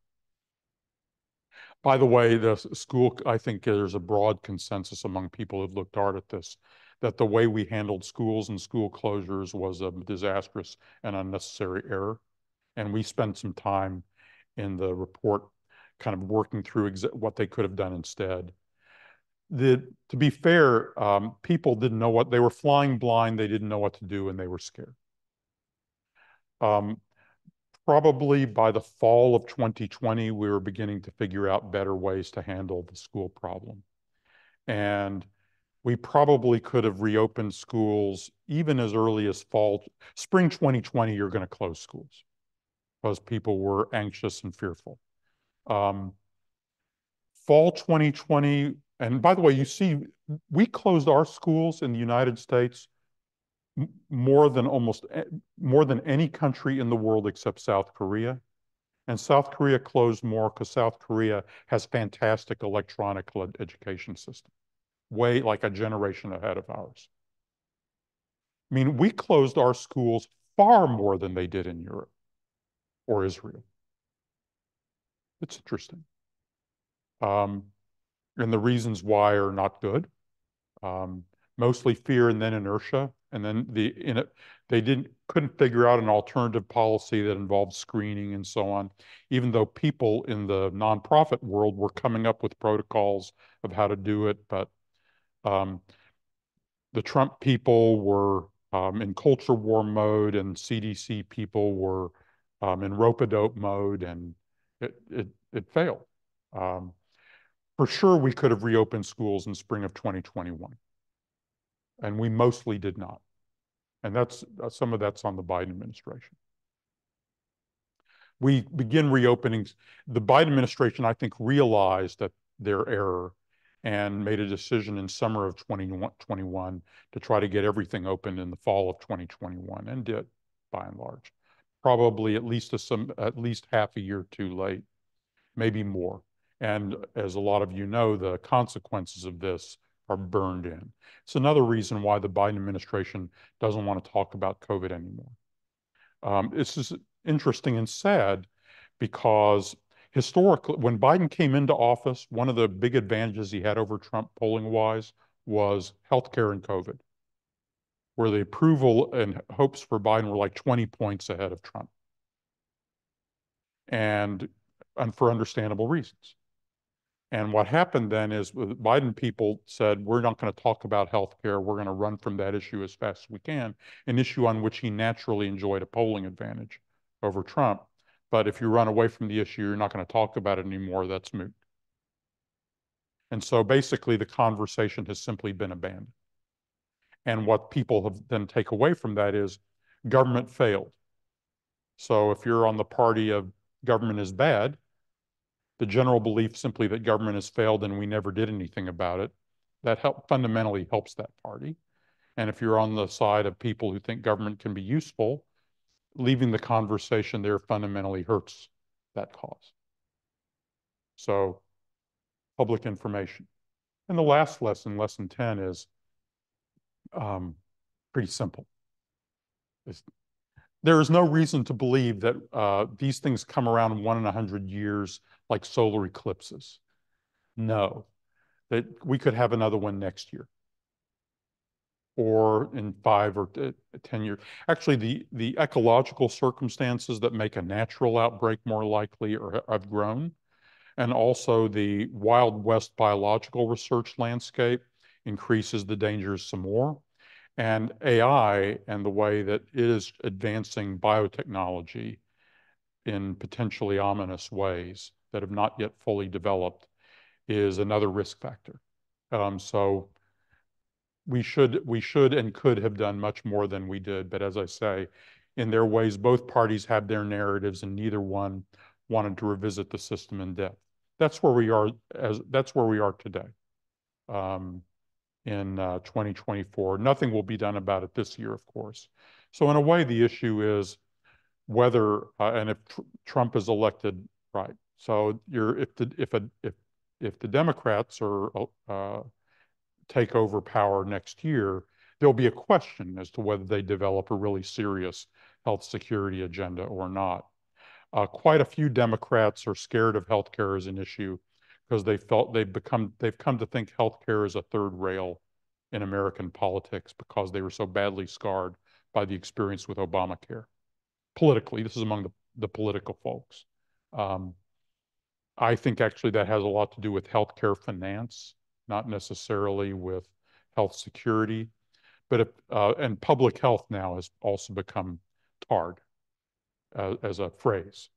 By the way, the school, I think there's a broad consensus among people who've looked hard at this, that the way we handled schools and school closures was a disastrous and unnecessary error. And we spent some time in the report kind of working through what they could have done instead. To be fair, people didn't know what, they were flying blind, they didn't know what to do, and they were scared. Probably by the fall of 2020, we were beginning to figure out better ways to handle the school problem. And we probably could have reopened schools even as early as spring 2020, you're going to close schools because people were anxious and fearful. Fall 2020, and by the way, you see, we closed our schools in the United States more than any country in the world except South Korea. And South Korea closed more because South Korea has fantastic electronic education system, way like a generation ahead of ours. I mean, we closed our schools far more than they did in Europe or Israel. It's interesting. And the reasons why are not good. Mostly fear and then inertia. And then they couldn't figure out an alternative policy that involved screening and so on, even though people in the nonprofit world were coming up with protocols of how to do it. But the Trump people were in culture war mode, and CDC people were in rope-a-dope mode, and it failed. For sure, we could have reopened schools in spring of 2021, and we mostly did not. And some of that's on the Biden administration. We begin reopening. The Biden administration, I think, realized that their error and made a decision in summer of 2021 to try to get everything open in the fall of 2021, and did, by and large. Probably at least half a year too late, maybe more. And as a lot of you know, the consequences of this are burned in. It's another reason why the Biden administration doesn't want to talk about COVID anymore. It's just interesting and sad because historically, when Biden came into office, one of the big advantages he had over Trump polling-wise was healthcare and COVID, where the approval and hopes for Biden were like 20 points ahead of Trump. And for understandable reasons. And what happened then is the Biden people said, we're not going to talk about healthcare. We're going to run from that issue as fast as we can, an issue on which he naturally enjoyed a polling advantage over Trump. But if you run away from the issue, you're not going to talk about it anymore. That's moot. And so basically the conversation has simply been abandoned. And what people have then take away from that is government failed. So if you're on the party of government is bad, the general belief simply that government has failed and we never did anything about it, that fundamentally helps that party. And if you're on the side of people who think government can be useful, leaving the conversation there fundamentally hurts that cause. So public information. And the last lesson, lesson 10, is pretty simple. There is no reason to believe that these things come around 1 in 100 years like solar eclipses. No, that we could have another one next year or in 5 or 10 years. Actually, the ecological circumstances that make a natural outbreak more likely have grown. And also the Wild West biological research landscape increases the dangers some more. And AI and the way that it is advancing biotechnology in potentially ominous ways that have not yet fully developed is another risk factor. So we should and could have done much more than we did. But as I say, in their ways, both parties have their narratives, and neither one wanted to revisit the system in depth. That's where we are today. In 2024. Nothing will be done about it this year, of course. So in a way, the issue is whether and if Trump is elected, right? So if the Democrats take over power next year, there'll be a question as to whether they develop a really serious health security agenda or not. Quite a few Democrats are scared of healthcare as an issue because they've come to think healthcare is a third rail in American politics because they were so badly scarred by the experience with Obamacare. Politically, this is among the political folks. I think actually that has a lot to do with healthcare finance, not necessarily with health security. But and public health now has also become tarred as a phrase.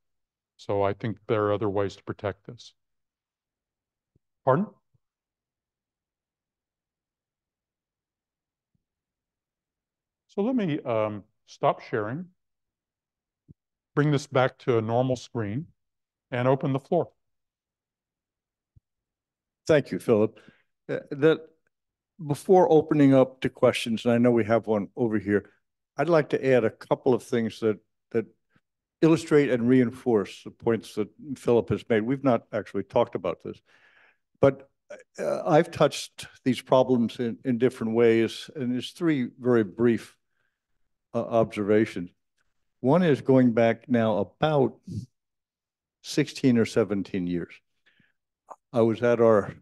So I think there are other ways to protect this. Pardon? So let me stop sharing, bring this back to a normal screen, and open the floor. Thank you, Philip. Before opening up to questions, and I know we have one over here, I'd like to add a couple of things that illustrate and reinforce the points that Philip has made. We've not actually talked about this, but I've touched these problems in different ways, and there's 3 very brief observations. One is going back now about 16 or 17 years. I was at our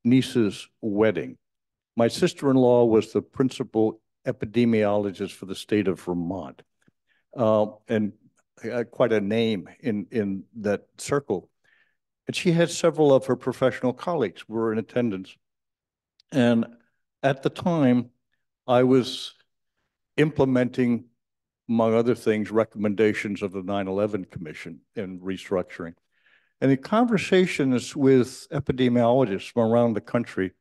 niece's wedding. My sister-in-law was the principal epidemiologist for the state of Vermont, and quite a name in that circle. And she had several of her professional colleagues who were in attendance. And at the time, I was implementing, among other things, recommendations of the 9/11 Commission in restructuring. And the conversations with epidemiologists from around the country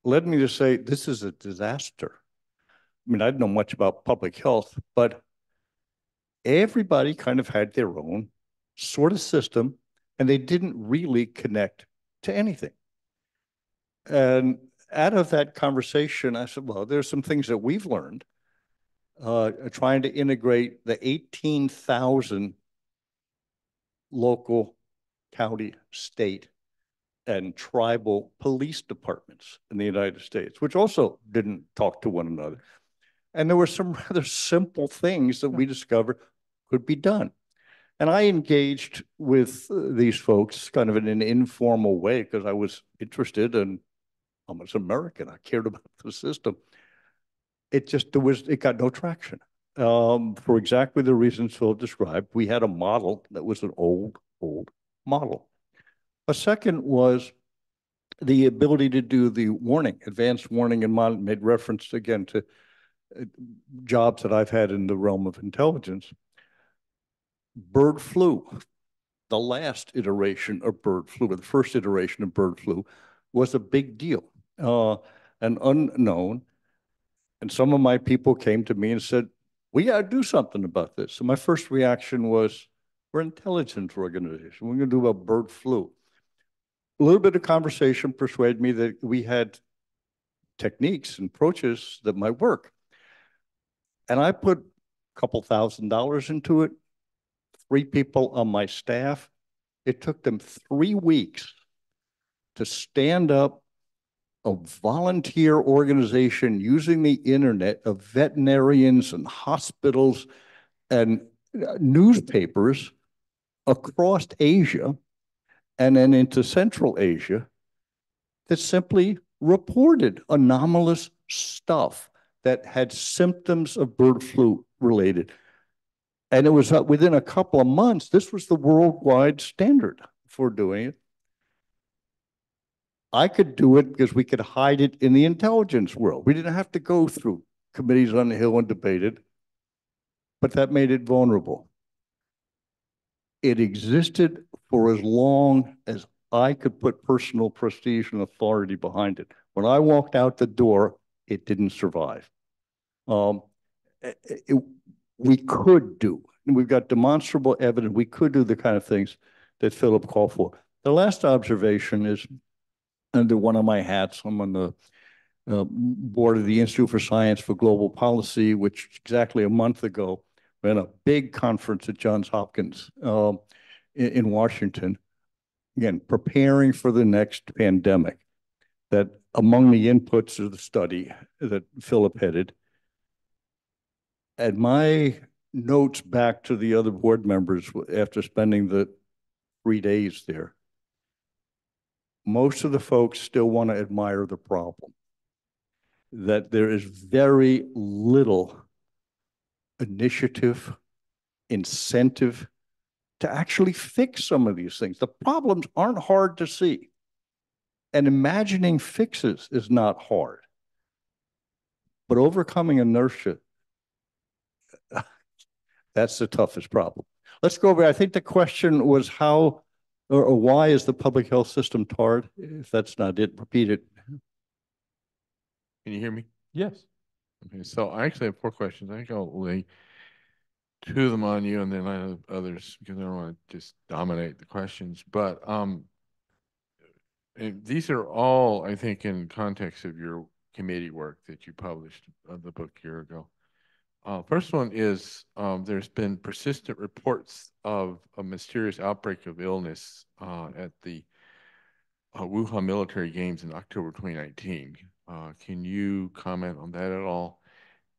led me to say, this is a disaster. I mean, I didn't know much about public health, but everybody kind of had their own sort of system, and they didn't really connect to anything. And out of that conversation, I said, well, there's some things that we've learned trying to integrate the 18,000 local, county, state, and tribal police departments in the United States, which also didn't talk to one another. And there were some rather simple things that we discovered could be done. And I engaged with these folks kind of in an informal way because I was interested, and I'm an American. I cared about the system. It got no traction. For exactly the reasons Phil described. We had a model that was an old model. A second was the ability to do the warning, advanced warning, and made reference again to jobs that I've had in the realm of intelligence. Bird flu, the last iteration of bird flu, or the first iteration of bird flu, was a big deal, an unknown. And some of my people came to me and said, we got to do something about this. So my first reaction was, we're an intelligence organization. We're going to do about bird flu. A little bit of conversation persuaded me that we had techniques and approaches that might work. And I put a couple $1,000s into it, 3 people on my staff. It took them 3 weeks to stand up a volunteer organization using the internet of veterinarians and hospitals and newspapers across Asia and then into Central Asia that simply reported anomalous stuff that had symptoms of bird flu related. And it was within a couple of months, this was the worldwide standard for doing it. I could do it because we could hide it in the intelligence world. We didn't have to go through committees on the Hill and debate it, but that made it vulnerable. It existed for as long as I could put personal prestige and authority behind it. When I walked out the door, it didn't survive. We could do, and we've got demonstrable evidence, we could do the kind of things that Philip called for. The last observation is, under one of my hats, I'm on the board of the Institute for Science for Global Policy, which exactly a month ago ran a big conference at Johns Hopkins in Washington, again, preparing for the next pandemic. That among the inputs of the study that Philip headed, and my notes back to the other board members after spending the 3 days there, most of the folks still want to admire the problem. That there is very little initiative, incentive to actually fix some of these things. The problems aren't hard to see. And imagining fixes is not hard. But overcoming inertia, that's the toughest problem. Let's go over, I think the question was how or why is the public health system tarred? If that's not it, repeat it. Can you hear me? Yes. Okay, so I actually have 4 questions. I think I'll lay 2 of them on you, and then I have others because I don't want to just dominate the questions. But these are all, I think, in context of your committee work that you published the book a year ago. First one is there's been persistent reports of a mysterious outbreak of illness at the Wuhan military games in October 2019. Can you comment on that at all?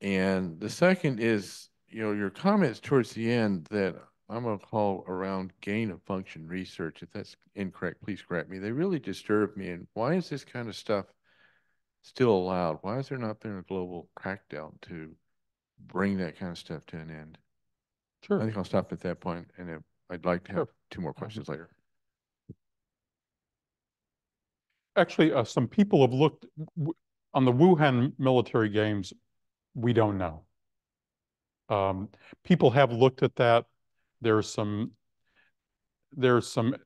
And the second is, your comments towards the end that I'm going to call around gain of function research. If that's incorrect, please correct me. They really disturb me. And why is this kind of stuff still allowed? Why has there not been a global crackdown to bring that kind of stuff to an end? Sure. I think I'll stop at that point, and I'd like to have 2 more questions later. Actually, some people have looked on the Wuhan military games. We don't know. People have looked at that. There's some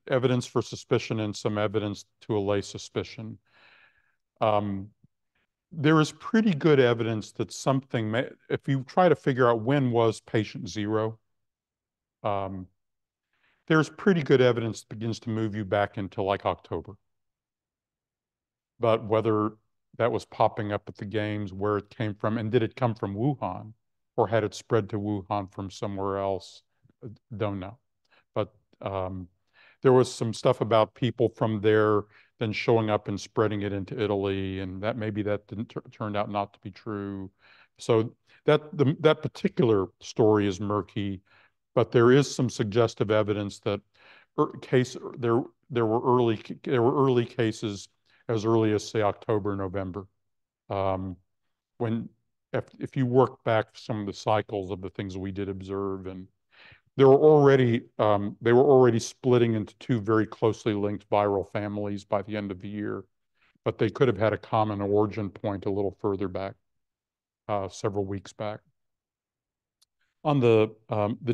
evidence for suspicion and some evidence to allay suspicion. There is pretty good evidence that something may, if you try to figure out when was patient 0, there's pretty good evidence that begins to move you back into like October. But whether that was popping up at the games, where it came from, and did it come from Wuhan, or had it spread to Wuhan from somewhere else, don't know. But there was some stuff about people from there then showing up and spreading it into Italy, and that maybe that didn't turned out not to be true. So that particular story is murky, but there is some suggestive evidence that there were early cases as early as, say, October, November, when if you work back some of the cycles of the things we did observe, and they were already splitting into 2 very closely linked viral families by the end of the year, but they could have had a common origin point a little further back, several weeks back. On the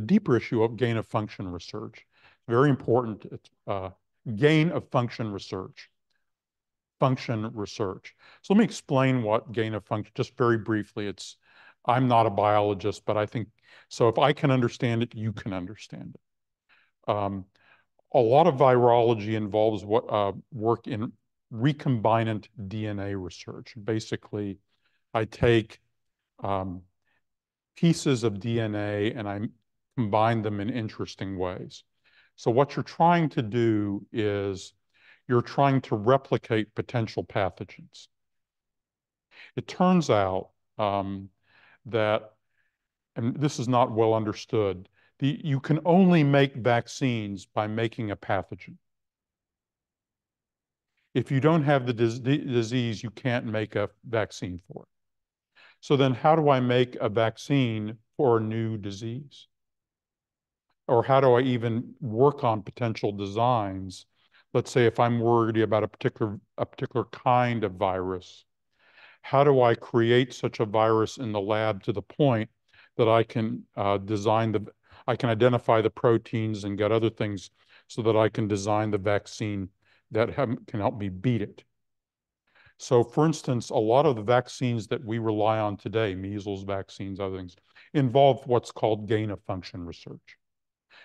deeper issue of gain of function research, very important. Gain of function research. function research. So let me explain what gain of function, just very briefly. I'm not a biologist, but I think, so if I can understand it, you can understand it. A lot of virology involves work in recombinant DNA research. Basically, I take pieces of DNA and I combine them in interesting ways. So what you're trying to do is you're trying to replicate potential pathogens. It turns out that, and this is not well understood, you can only make vaccines by making a pathogen. If you don't have the disease, you can't make a vaccine for it. So then how do I make a vaccine for a new disease? Or how do I even work on potential designs? Let's say if I'm worried about a particular kind of virus, how do I create such a virus in the lab to the point that I can I can identify the proteins and get other things so that I can design the vaccine that can help me beat it. So for instance, a lot of the vaccines that we rely on today, measles vaccines, other things, involve what's called gain of function research.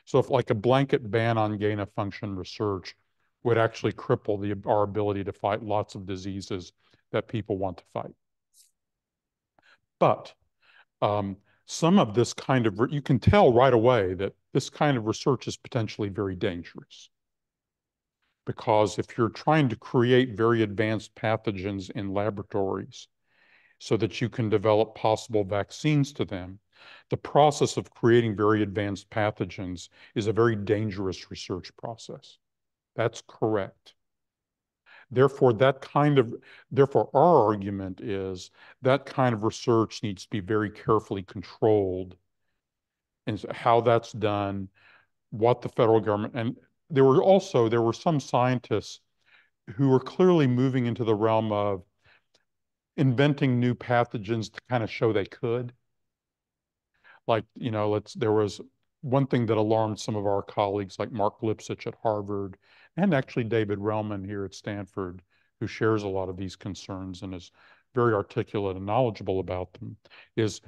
So if like a blanket ban on gain of function research would actually cripple our ability to fight lots of diseases that people want to fight. But some of this kind of, you can tell right away that this kind of research is potentially very dangerous. Because if you're trying to create very advanced pathogens in laboratories so that you can develop possible vaccines to them, the process of creating very advanced pathogens is a very dangerous research process. That's correct. Therefore, our argument is that kind of research needs to be very carefully controlled, and how that's done, what the federal government, and there were some scientists who were clearly moving into the realm of inventing new pathogens to kind of show they could. Like, there was one thing that alarmed some of our colleagues, like Mark Lipsitch at Harvard, and actually David Relman here at Stanford, who shares a lot of these concerns and is very articulate and knowledgeable about them, is,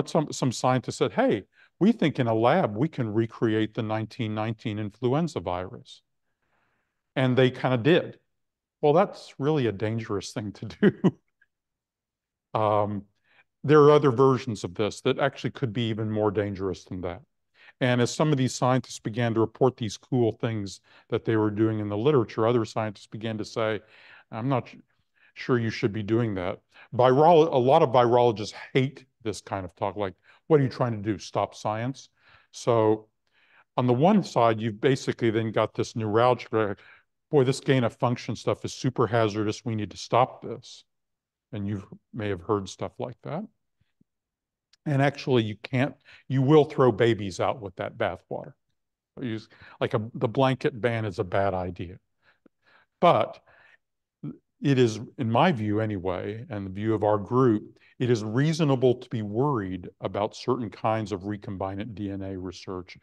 some scientists said, hey, we think in a lab we can recreate the 1919 influenza virus. And they kind of did. Well, that's really a dangerous thing to do. There are other versions of this that actually could be even more dangerous than that. And as some of these scientists began to report these cool things that they were doing in the literature, other scientists began to say, I'm not sure you should be doing that. A lot of virologists hate this kind of talk, like, what are you trying to do, stop science? So on the one side, you've basically then got this neuralgia, boy, this gain of function stuff is super hazardous, we need to stop this. And you may have heard stuff like that. And actually, you will throw babies out with that bathwater. The blanket ban is a bad idea. But it is, in my view anyway, and the view of our group, it is reasonable to be worried about certain kinds of recombinant DNA research,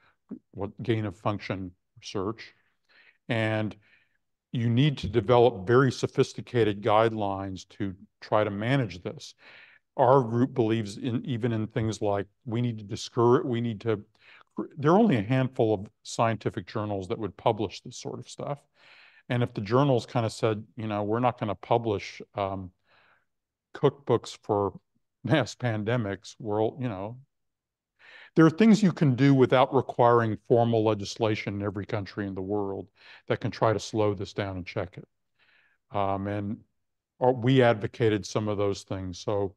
what gain of function research. And you need to develop very sophisticated guidelines to try to manage this. Our group believes even in things like there are only a handful of scientific journals that would publish this sort of stuff. And if the journals kind of said, we're not going to publish cookbooks for mass pandemics, there are things you can do without requiring formal legislation in every country in the world that can try to slow this down and check it. And we advocated some of those things. So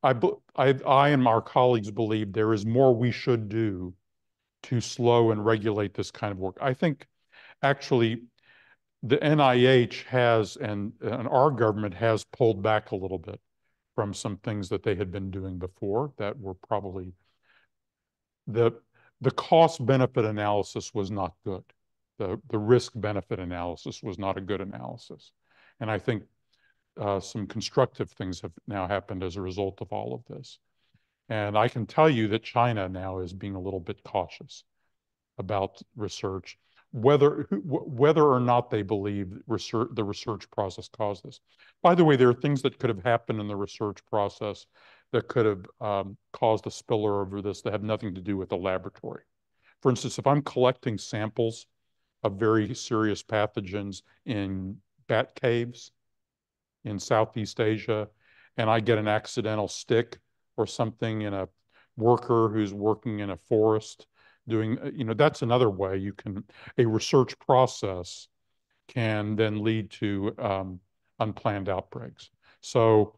I and our colleagues believe there is more we should do to slow and regulate this kind of work. I think actually the NIH has, and our government has pulled back a little bit from some things that they had been doing before that were probably, the cost benefit analysis was not good. The risk benefit analysis was not a good analysis. And I think some constructive things have now happened as a result of all of this. And I can tell you that China now is being a little bit cautious about research. whether or not they believe the research process caused this. By the way, there are things that could have happened in the research process that could have caused a spiller over this that have nothing to do with the laboratory. For instance, if I'm collecting samples of very serious pathogens in bat caves in Southeast Asia, and I get an accidental stick or something in a worker who's working in a forest doing, that's another way a research process can then lead to unplanned outbreaks. So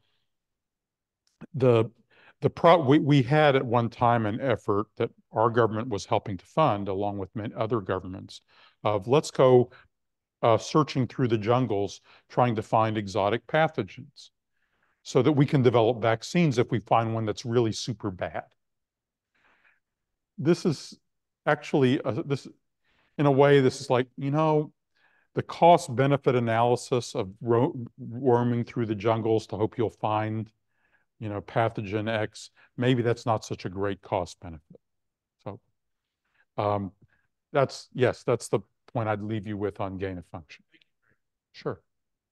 we had at one time an effort that our government was helping to fund, along with many other governments, of let's go searching through the jungles trying to find exotic pathogens so that we can develop vaccines if we find one that's really super bad. This is actually, in a way, this is like, the cost benefit analysis of roaming through the jungles to hope you'll find, pathogen X, maybe that's not such a great cost benefit. So that's the point I'd leave you with on gain of function. Sure.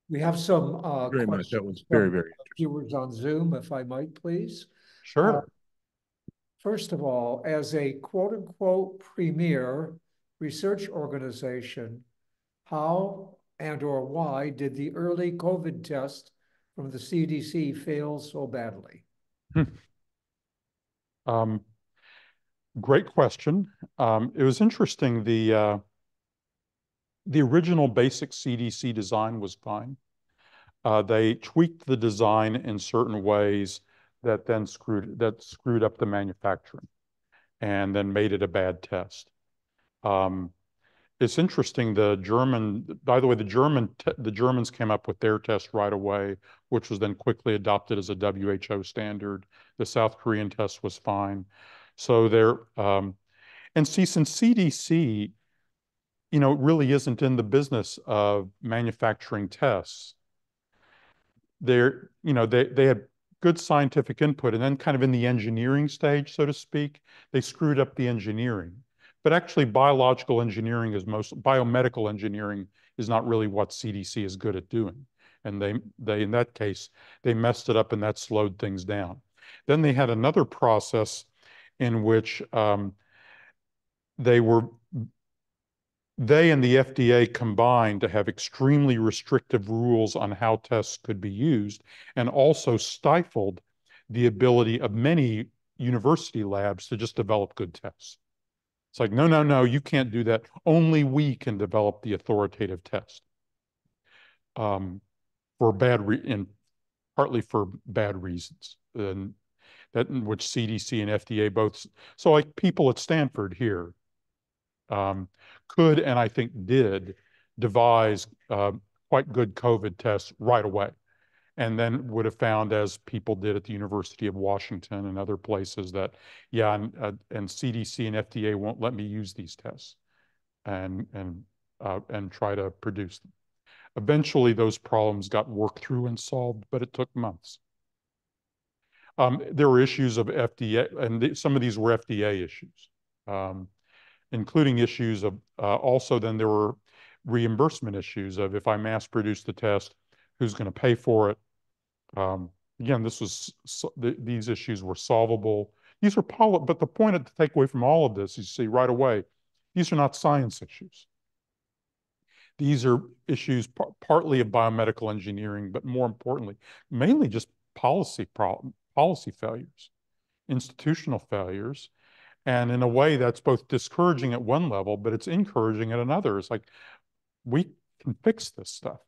We have some Very much. That was very, questions very from viewers on Zoom, if I might, please. Sure. First of all, as a quote unquote premier research organization, how and or why did the early COVID test from the CDC fail so badly? Great question. It was interesting. The original basic CDC design was fine. They tweaked the design in certain ways that then screwed up the manufacturing and then made it a bad test. It's interesting. By the way, the Germans came up with their test right away, which was then quickly adopted as a WHO standard. The South Korean test was fine. So and see, since CDC, really isn't in the business of manufacturing tests, they had good scientific input, and then kind of in the engineering stage, so to speak, they screwed up the engineering. But actually, biomedical engineering is not really what CDC is good at doing. And they in that case, they messed it up, and that slowed things down. Then they had another process in which they and the FDA combined to have extremely restrictive rules on how tests could be used, and also stifled the ability of many university labs to just develop good tests. It's like, no, you can't do that. Only we can develop the authoritative test. And partly for bad reasons. And that in which CDC and FDA both, so like people at Stanford here, could, and I think did, devise quite good COVID tests right away. And then would have found, as people did at the University of Washington and other places, that, yeah, and CDC and FDA won't let me use these tests and try to produce them. Eventually, those problems got worked through and solved, but it took months. There were issues of FDA, and some of these were FDA issues. Including issues of also then there were reimbursement issues of, if I mass produce the test, who's going to pay for it? Again, these issues were solvable. These are but the point to take away from all of this, you see right away, these are not science issues. These are issues partly of biomedical engineering, but more importantly, mainly just policy failures, institutional failures. And in a way, that's both discouraging at one level, but it's encouraging at another. It's like, we can fix this stuff.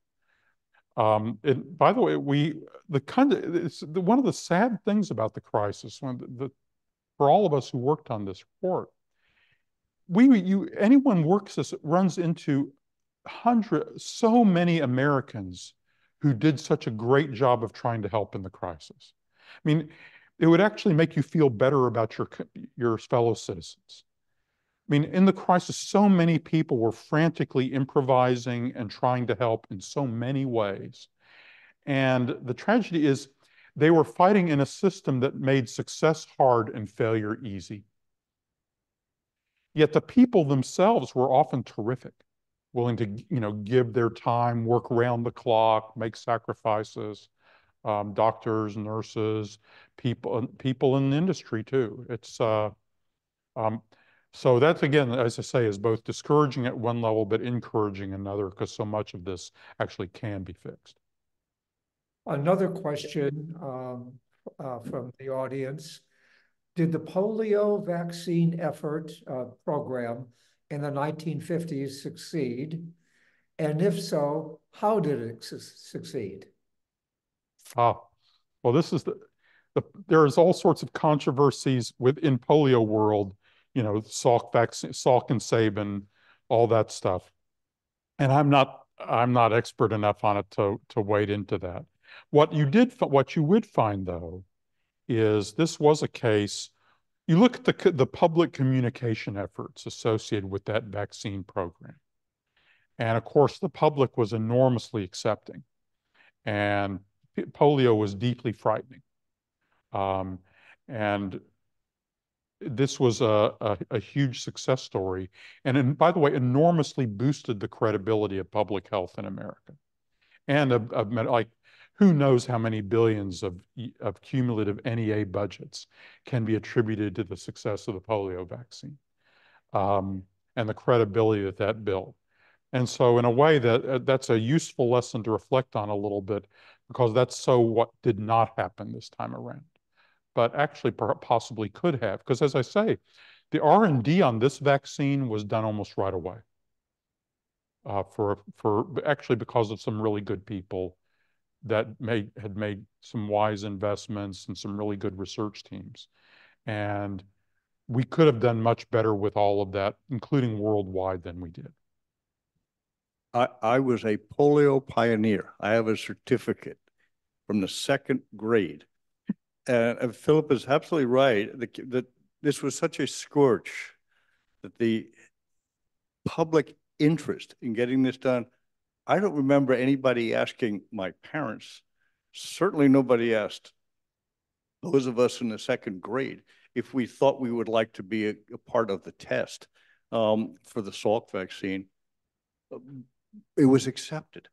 By the way, one of the sad things about the crisis, for all of us who worked on this report, anyone works this runs into so many Americans who did such a great job of trying to help in the crisis. I mean, it would actually make you feel better about your fellow citizens. I mean, in the crisis, so many people were frantically improvising and trying to help in so many ways. And the tragedy is they were fighting in a system that made success hard and failure easy. Yet the people themselves were often terrific, willing to, give their time, work around the clock, make sacrifices. Doctors, nurses, people in the industry too. Um, so that's, again, as I say, is both discouraging at one level but encouraging another, because so much of this actually can be fixed. Another question from the audience. Did the polio vaccine effort program in the 1950s succeed? And if so, how did it succeed? Ah, well, this is there's all sorts of controversies within polio world, Salk vaccine, Salk and Sabin, all that stuff. And I'm not expert enough on it to wade into that. What you would find though is this was a case. You look at the public communication efforts associated with that vaccine program, and of course the public was enormously accepting, and polio was deeply frightening. Um, and this was a huge success story. And by the way, enormously boosted the credibility of public health in America. And like, who knows how many billions of cumulative NEA budgets can be attributed to the success of the polio vaccine, and the credibility that built. And so in a way that's a useful lesson to reflect on a little bit, because that's so what did not happen this time around, but actually possibly could have. Because as I say, the R&D on this vaccine was done almost right away, for actually because of some really good people that had made some wise investments and some really good research teams. And we could have done much better with all of that, including worldwide, than we did. I was a polio pioneer. I have a certificate from the second grade. And Philip is absolutely right that this was such a scourge that the public interest in getting this done, I don't remember anybody asking my parents. Certainly nobody asked those of us in the second grade if we thought we would like to be a part of the test for the Salk vaccine. It was accepted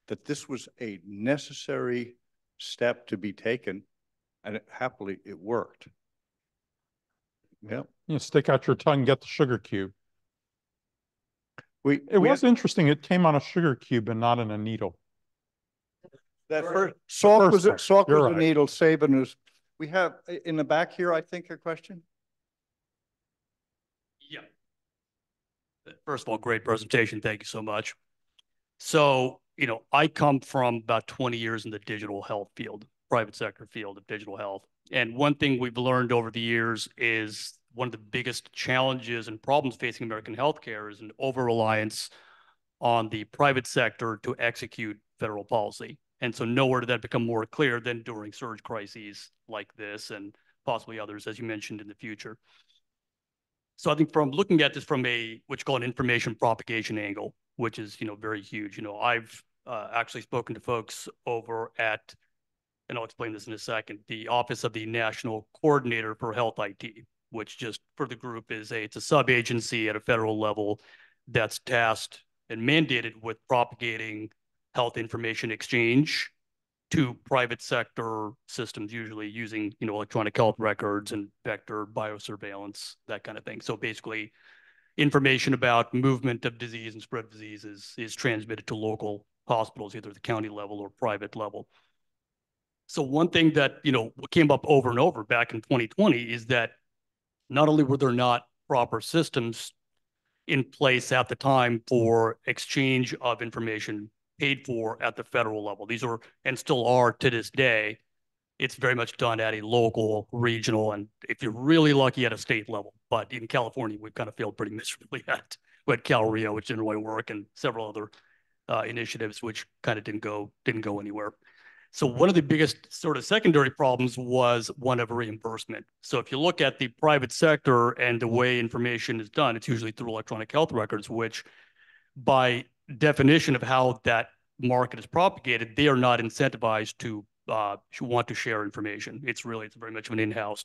that this was a necessary step to be taken, and happily it worked. Yeah. Stick out your tongue, get the sugar cube. It was interesting. It came on a sugar cube and not in a needle. That first Salk was right. a needle. Sabin was. We have in the back here, I think, a question. Yeah. First of all, great presentation. Thank you so much. So, I come from about 20 years in the digital health field, private sector field of digital health. And one thing we've learned over the years is one of the biggest challenges and problems facing American healthcare is an over-reliance on the private sector to execute federal policy. And so nowhere did that become more clear than during surge crises like this and possibly others, as you mentioned, in the future. So I think from looking at this from what you call an information propagation angle, which is, very huge. I've actually spoken to folks over at, and I'll explain this in a second, the Office of the National Coordinator for Health IT, which just for the group it's a sub-agency at a federal level that's tasked and mandated with propagating health information exchange to private sector systems, usually using, electronic health records and vector biosurveillance, that kind of thing. So basically, information about movement of disease and spread of disease is transmitted to local hospitals, either at the county level or private level. So one thing that, came up over and over back in 2020 is that not only were there not proper systems in place at the time for exchange of information paid for at the federal level. These are, and still are to this day, it's very much done at a local, regional, and if you're really lucky, at a state level. But in California, we've kind of failed pretty miserably at. We had Cal Rio, which didn't really work, and several other initiatives which kind of didn't go anywhere. So one of the biggest sort of secondary problems was one of reimbursement. So if you look at the private sector and the way information is done, it's usually through electronic health records, which by definition of how that market is propagated, they are not incentivized to want to share information. It's very much of an in-house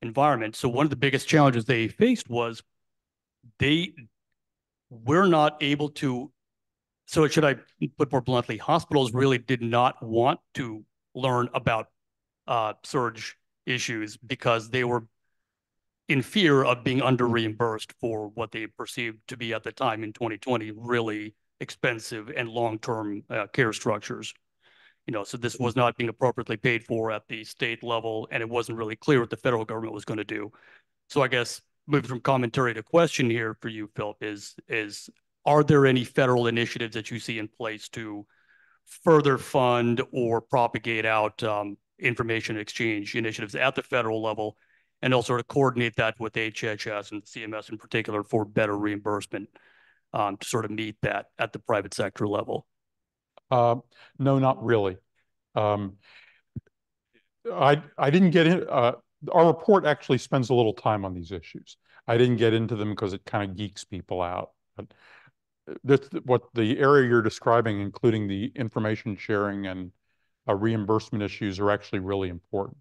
environment. So one of the biggest challenges they faced was we're not able to. So should I put more bluntly, hospitals really did not want to learn about surge issues because they were in fear of being under reimbursed for what they perceived to be at the time in 2020 really expensive and long-term care structures. So this was not being appropriately paid for at the state level, and it wasn't really clear what the federal government was going to do. So I guess moving from commentary to question here for you, Philip, is are there any federal initiatives that you see in place to further fund or propagate out information exchange initiatives at the federal level, and also to coordinate that with HHS and CMS in particular for better reimbursement to sort of meet that at the private sector level? No, not really. Um, I didn't get in. Our report actually spends a little time on these issues. I didn't get into them because it kind of geeks people out. But that's what the area you're describing, including the information sharing and reimbursement issues, are actually really important.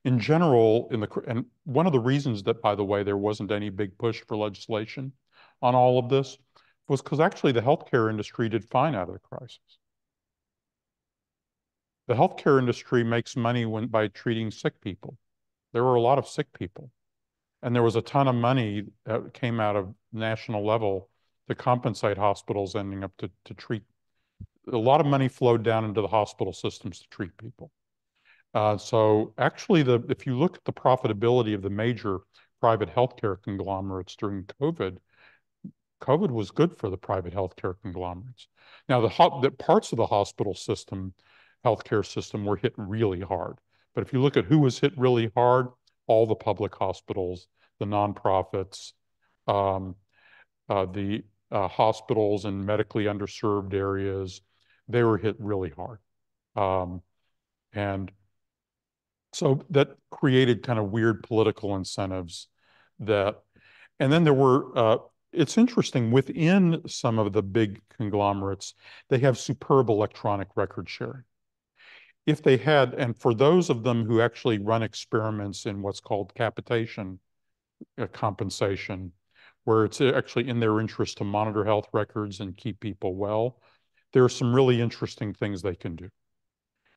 In general, and one of the reasons that, by the way, there wasn't any big push for legislation on all of this was because actually the healthcare industry did fine out of the crisis. The healthcare industry makes money by treating sick people. There were a lot of sick people, and there was a ton of money that came out of national level to compensate hospitals ending up to treat. A lot of money flowed down into the hospital systems to treat people. So actually, if you look at the profitability of the major private healthcare conglomerates during COVID, COVID was good for the private healthcare conglomerates. Now, the parts of the hospital system, healthcare system, were hit really hard. But if you look at who was hit really hard, all the public hospitals, the nonprofits, um, the hospitals in medically underserved areas, they were hit really hard. And so that created kind of weird political incentives and then there were, it's interesting, within some of the big conglomerates, they have superb electronic record sharing. If they had, and for those of them who actually run experiments in what's called capitation compensation, where it's actually in their interest to monitor health records and keep people well, there are some really interesting things they can do.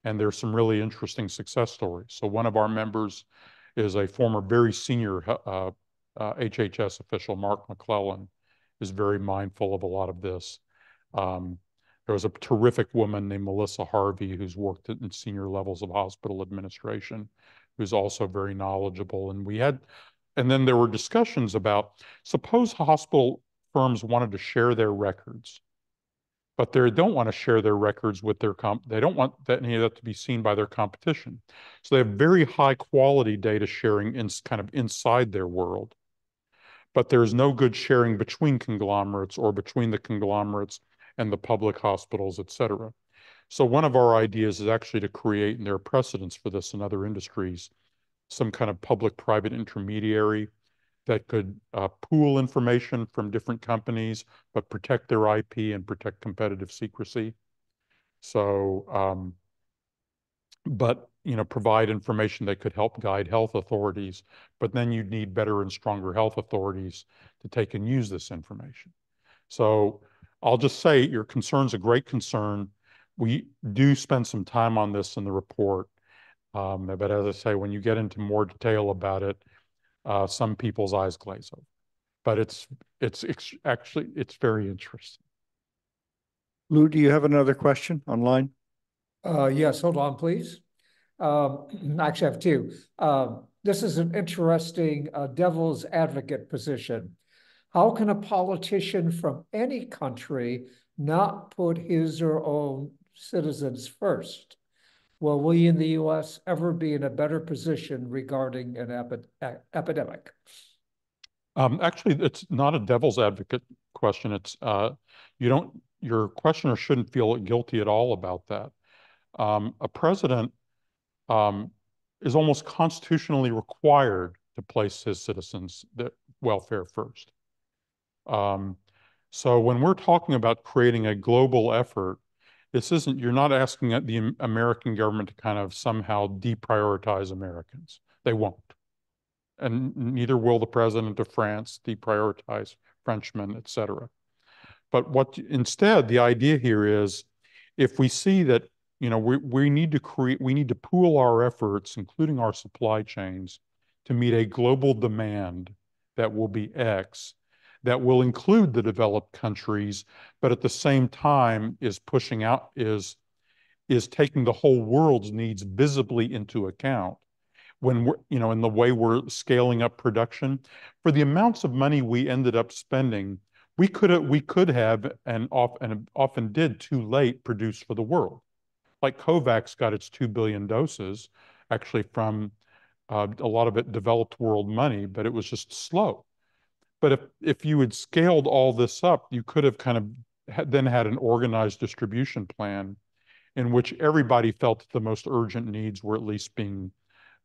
And there's some really interesting success stories. So one of our members is a former very senior HHS official, Mark McClellan, is very mindful of a lot of this. There was a terrific woman named Melissa Harvey who's worked in senior levels of hospital administration, who's also very knowledgeable. And then there were discussions about, suppose hospital firms wanted to share their records, but they don't want to share their records with they don't want any of that to be seen by their competition. So they have very high quality data sharing kind of inside their world. But there's no good sharing between conglomerates or between the conglomerates and the public hospitals, et cetera. So one of our ideas is actually to create, and there are precedents for this in other industries, some kind of public-private intermediary that could pool information from different companies, but protect their IP and protect competitive secrecy. So, but provide information that could help guide health authorities, but then you'd need better and stronger health authorities to take and use this information. So I'll just say your concern's a great concern. We do spend some time on this in the report. But as I say, when you get into more detail about it, some people's eyes glaze over. But actually very interesting. Lou, do you have another question online? Yes, hold on, please. Actually, I have two. This is an interesting devil's advocate position. How can a politician from any country not put his or own citizens first? Will we in the US ever be in a better position regarding an epidemic? Actually, it's not a devil's advocate question. It's your questioner shouldn't feel guilty at all about that. A president is almost constitutionally required to place his citizens' welfare first. So when we're talking about creating a global effort, you're not asking the American government to kind of somehow deprioritize Americans. They won't. And neither will the president of France deprioritize Frenchmen, et cetera. But instead, the idea here is if we see that, we need to pool our efforts, including our supply chains, to meet a global demand that will be X, that will include the developed countries, but at the same time is taking the whole world's needs visibly into account when we're, in the way we're scaling up production. For the amounts of money we ended up spending, we could have and often did too late produce for the world. Like COVAX got its 2 billion doses, actually from a lot of it developed world money, but it was just slow. But if you had scaled all this up, you could have kind of then had an organized distribution plan in which everybody felt that the most urgent needs were at least being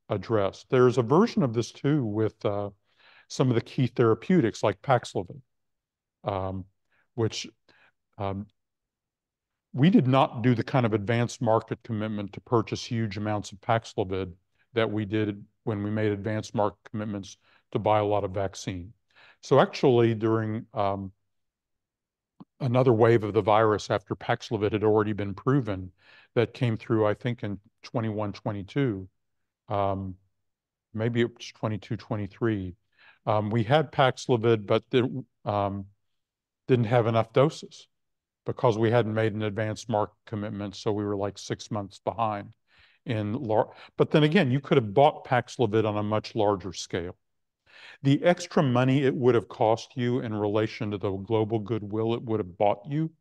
addressed. There's a version of this too with some of the key therapeutics like Paxlovid, which we did not do the kind of advanced market commitment to purchase huge amounts of Paxlovid that we did when we made advanced market commitments to buy a lot of vaccine. So actually during another wave of the virus after Paxlovid had already been proven that came through, I think in 21, 22, maybe it was 22, 23. We had Paxlovid, but didn't have enough doses because we hadn't made an advanced market commitment, so we were like 6 months behind. But then again, you could have bought Paxlovid on a much larger scale. The extra money it would have cost you in relation to the global goodwill it would have bought you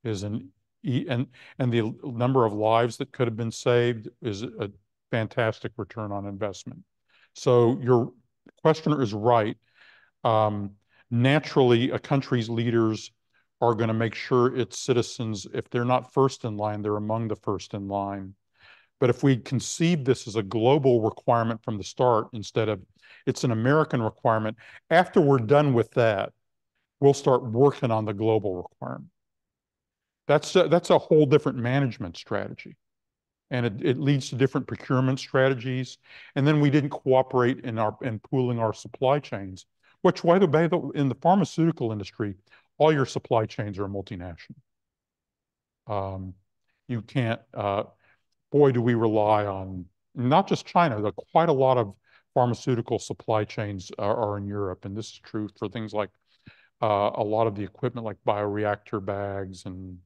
is and the number of lives that could have been saved is a fantastic return on investment. So your questioner is right. Naturally, a country's leaders are going to make sure its citizens, if they're not first in line, they're among the first in line. But if we conceive this as a global requirement from the start, instead of it's an American requirement, after we're done with that, we'll start working on the global requirement. That's a whole different management strategy. And it leads to different procurement strategies. And then we didn't cooperate in pooling our supply chains, which, by the way, in the pharmaceutical industry, all your supply chains are multinational. You can't, boy, do we rely on not just China, but quite a lot of pharmaceutical supply chains are in Europe. And this is true for things like a lot of the equipment like bioreactor bags. And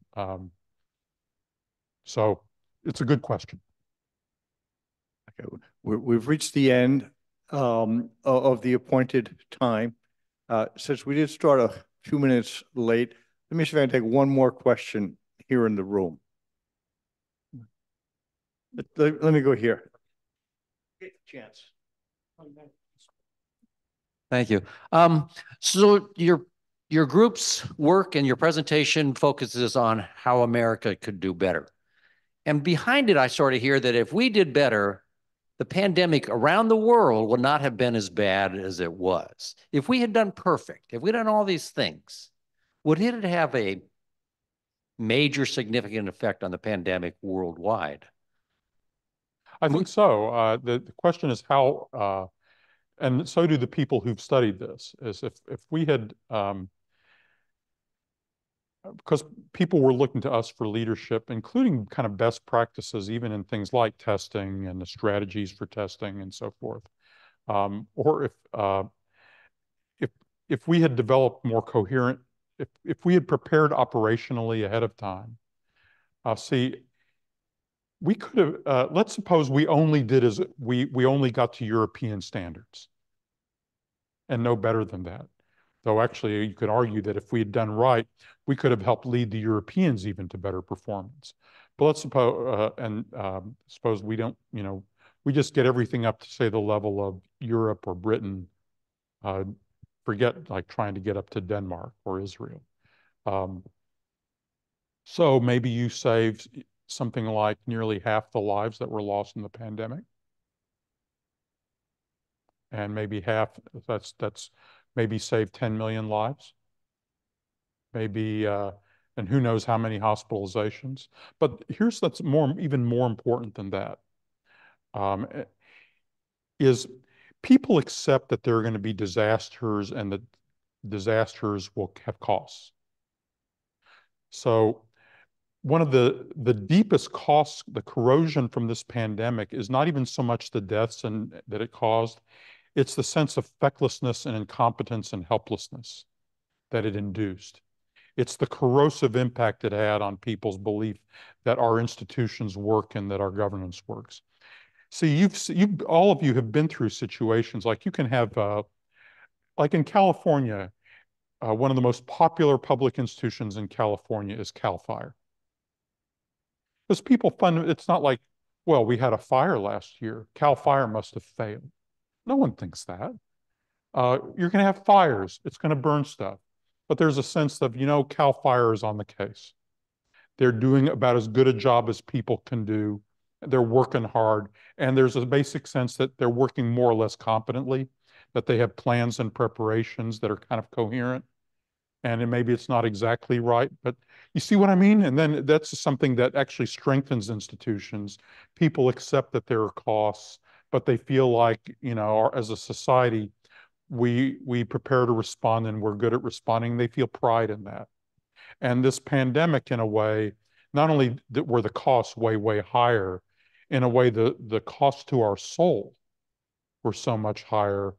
so it's a good question. Okay, we've reached the end of the appointed time. Since we did start a few minutes late, let me see if I can take one more question here in the room. Let me go here. Get a chance. Thank you. So your group's work and your presentation focuses on how America could do better. And behind it, I sort of hear that if we did better, the pandemic around the world would not have been as bad as it was. If we had done perfect, if we'd done all these things, would it have a major significant effect on the pandemic worldwide? I think so. The question is how, and so do the people who've studied this, is if we had, because people were looking to us for leadership, including kind of best practices, even in things like testing and the strategies for testing and so forth. Or if we had developed more coherent, if we had prepared operationally ahead of time, see, we could have, let's suppose we only did as we only got to European standards and no better than that. Though actually you could argue that if we had done right, we could have helped lead the Europeans even to better performance. But let's suppose, suppose we don't, we just get everything up to say the level of Europe or Britain, forget like trying to get up to Denmark or Israel. So maybe you saved something like nearly half the lives that were lost in the pandemic. And maybe half, that's maybe save 10 million lives. Maybe, and who knows how many hospitalizations. But here's that's even more important than that, is people accept that there are going to be disasters and that disasters will have costs. So one of the deepest costs, the corrosion from this pandemic, is not even so much the deaths that it caused, it's the sense of fecklessness and incompetence and helplessness that it induced. It's the corrosive impact it had on people's belief that our institutions work and that our governance works. See, all of you have been through situations like you can have, like in California, one of the most popular public institutions in California is CAL FIRE. Because it's not like, well, we had a fire last year. CAL FIRE must have failed. No one thinks that. You're going to have fires. It's going to burn stuff. But there's a sense of, CAL FIRE is on the case. They're doing about as good a job as people can do. They're working hard. And there's a basic sense that they're working more or less competently, that they have plans and preparations that are kind of coherent. And maybe it's not exactly right, but you see what I mean? And then that's something that actually strengthens institutions. People accept that there are costs, but they feel like, as a society, we prepare to respond and we're good at responding. They feel pride in that. And this pandemic, in a way, not only were the costs way, way higher, in a way, the costs to our soul were so much higher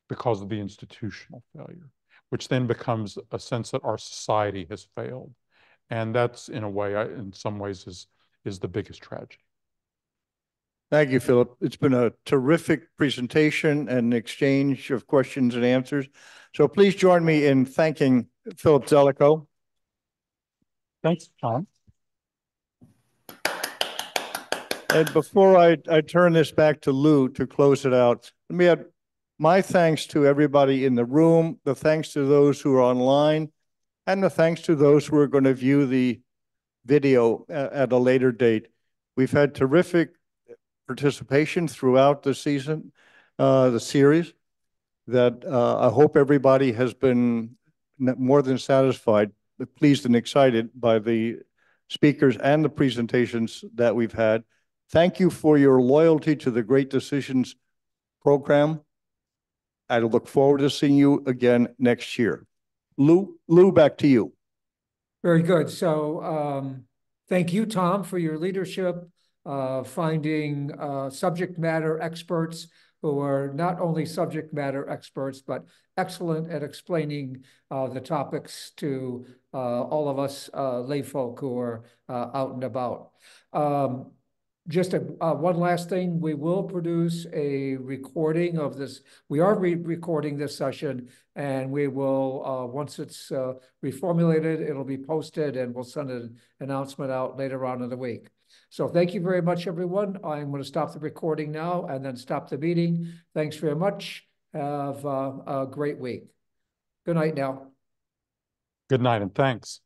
because of the institutional failure, which then becomes a sense that our society has failed. And that's, in a way, in some ways, is the biggest tragedy. Thank you, Philip. It's been a terrific presentation and exchange of questions and answers. So please join me in thanking Philip Zelikow. Thanks, Tom. And before I turn this back to Lou to close it out, let me add my thanks to everybody in the room, the thanks to those who are online, and the thanks to those who are going to view the video at a later date. We've had terrific participation throughout the season, the series, that I hope everybody has been more than satisfied, pleased and excited by the speakers and the presentations that we've had. Thank you for your loyalty to the Great Decisions program. I look forward to seeing you again next year. Lou, back to you. Very good. So thank you, Tom, for your leadership, finding subject matter experts who are not only subject matter experts, but excellent at explaining the topics to all of us lay folk who are out and about. Just one last thing, we will produce a recording of this. We are recording this session, and we will, once it's reformulated, it'll be posted, and we'll send an announcement out later on in the week. So thank you very much, everyone. I'm going to stop the recording now and then stop the meeting. Thanks very much. Have a great week. Good night now. Good night, and thanks.